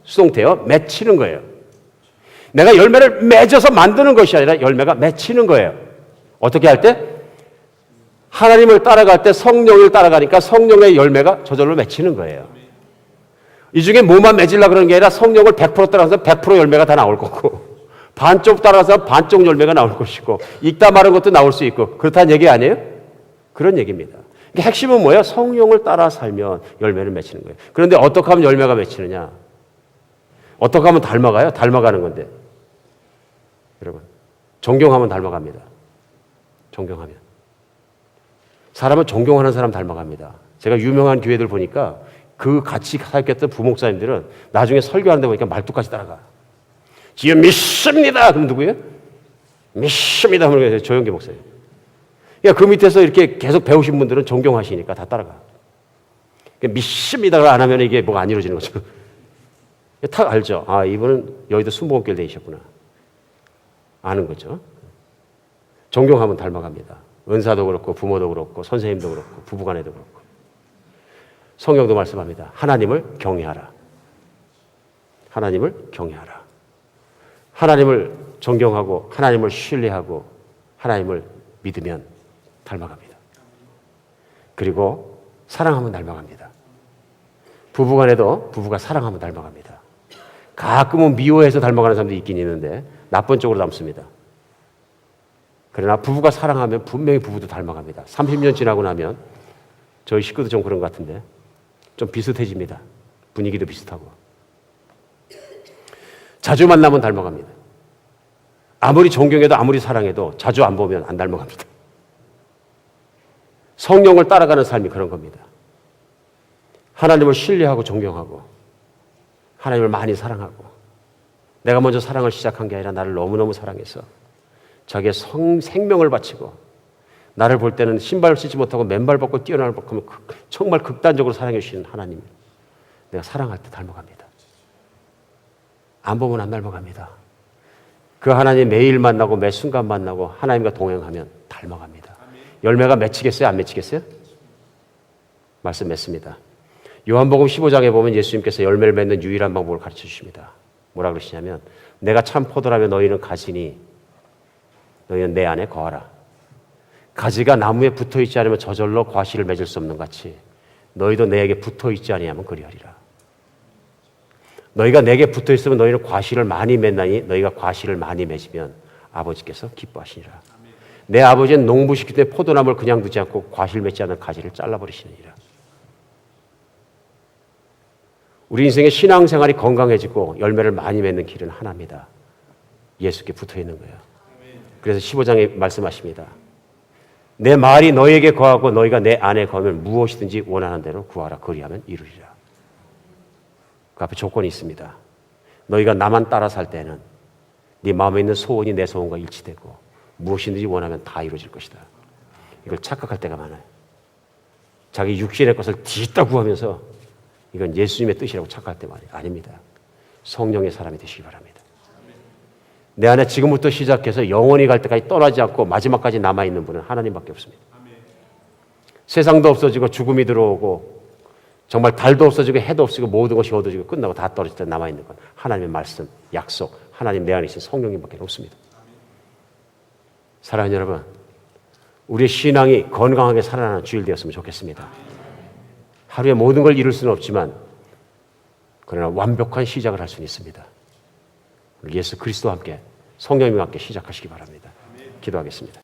수동태요. 맺히는 거예요. 내가 열매를 맺어서 만드는 것이 아니라 열매가 맺히는 거예요. 어떻게 할 때? 하나님을 따라갈 때 성령을 따라가니까 성령의 열매가 저절로 맺히는 거예요. 이 중에 뭐만 맺으려고 그러는 게 아니라 성령을 100% 따라가서 100% 열매가 다 나올 거고 반쪽 따라서 반쪽 열매가 나올 것이고 읽다 마른 것도 나올 수 있고 그렇다는 얘기 아니에요? 그런 얘기입니다. 그러니까 핵심은 뭐예요? 성령을 따라 살면 열매를 맺히는 거예요. 그런데 어떻게 하면 열매가 맺히느냐? 어떻게 하면 닮아가요? 닮아가는 건데. 여러분, 존경하면 닮아갑니다. 존경하면. 사람은 존경하는 사람 닮아갑니다. 제가 유명한 교회들 보니까 그 같이 살겠던 부목사님들은 나중에 설교하는데 보니까 말뚝같이 따라가. 지금 믿습니다. 그럼 누구예요? 믿습니다. 하면 조영기 목사님. 그러니까 그 밑에서 이렇게 계속 배우신 분들은 존경하시니까 다 따라가. 믿습니다를 안 하면 이게 뭐가 안 이루어지는 거죠. 다 알죠. 아, 이분은 여의도 순복음교회 다니셨구나. 아는 거죠. 존경하면 닮아갑니다. 은사도 그렇고 부모도 그렇고 선생님도 그렇고 부부간에도 그렇고. 성경도 말씀합니다. 하나님을 경외하라. 하나님을 경외하라. 하나님을 존경하고 하나님을 신뢰하고 하나님을 믿으면 닮아갑니다. 그리고 사랑하면 닮아갑니다. 부부간에도 부부가 사랑하면 닮아갑니다. 가끔은 미워해서 닮아가는 사람도 있긴 있는데 나쁜 쪽으로 닮습니다. 그러나 부부가 사랑하면 분명히 부부도 닮아갑니다. 30년 지나고 나면 저희 식구도 좀 그런 것 같은데 좀 비슷해집니다. 분위기도 비슷하고. 자주 만나면 닮아갑니다. 아무리 존경해도 아무리 사랑해도 자주 안 보면 안 닮아갑니다. 성령을 따라가는 삶이 그런 겁니다. 하나님을 신뢰하고 존경하고 하나님을 많이 사랑하고 내가 먼저 사랑을 시작한 게 아니라 나를 너무너무 사랑해서 자기의 생명을 바치고 나를 볼 때는 신발 신지 못하고 맨발 벗고 뛰어나올 법하면 정말 극단적으로 사랑해 주시는 하나님 내가 사랑할 때 닮아갑니다. 안 보면 안 닮아갑니다. 그 하나님 매일 만나고 매 순간 만나고 하나님과 동행하면 닮아갑니다. 열매가 맺히겠어요? 안 맺히겠어요? 말씀 맺습니다. 요한복음 15장에 보면 예수님께서 열매를 맺는 유일한 방법을 가르쳐 주십니다. 뭐라 그러시냐면 내가 참 포도라면 너희는 가지니 너희는 내 안에 거하라. 가지가 나무에 붙어 있지 않으면 저절로 과실을 맺을 수 없는 같이 너희도 내게 붙어 있지 아니하면 그리하리라. 너희가 내게 붙어 있으면 너희는 과실을 많이 맺나니 너희가 과실을 많이 맺으면 아버지께서 기뻐하시니라. 내 아버지는 농부시킬 때 포도나무를 그냥 두지 않고 과실 맺지 않은 가지를 잘라버리시느니라. 우리 인생의 신앙생활이 건강해지고 열매를 많이 맺는 길은 하나입니다. 예수께 붙어 있는 거예요. 그래서 15장에 말씀하십니다. 내 말이 너희에게 거하고 너희가 내 안에 거하면 무엇이든지 원하는 대로 구하라. 그리하면 이루리라. 그 앞에 조건이 있습니다. 너희가 나만 따라 살 때는 네 마음에 있는 소원이 내 소원과 일치되고 무엇이든지 원하면 다 이루어질 것이다. 이걸 착각할 때가 많아요. 자기 육신의 것을 뒤있다 구하면서 이건 예수님의 뜻이라고 착각할 때 말이에요. 아닙니다. 성령의 사람이 되시기 바랍니다. 내 안에 지금부터 시작해서 영원히 갈 때까지 떠나지 않고 마지막까지 남아있는 분은 하나님밖에 없습니다. 세상도 없어지고 죽음이 들어오고 정말 달도 없어지고 해도 없어지고 모든 것이 어두워지고 끝나고 다 떨어질 때 남아있는 건 하나님의 말씀, 약속, 하나님 내 안에 있는 성령님밖에 없습니다. 사랑하는 여러분, 우리의 신앙이 건강하게 살아나는 주일 되었으면 좋겠습니다. 하루에 모든 걸 이룰 수는 없지만 그러나 완벽한 시작을 할 수는 있습니다. 예수 그리스도와 함께 성령님과 함께 시작하시기 바랍니다. 기도하겠습니다.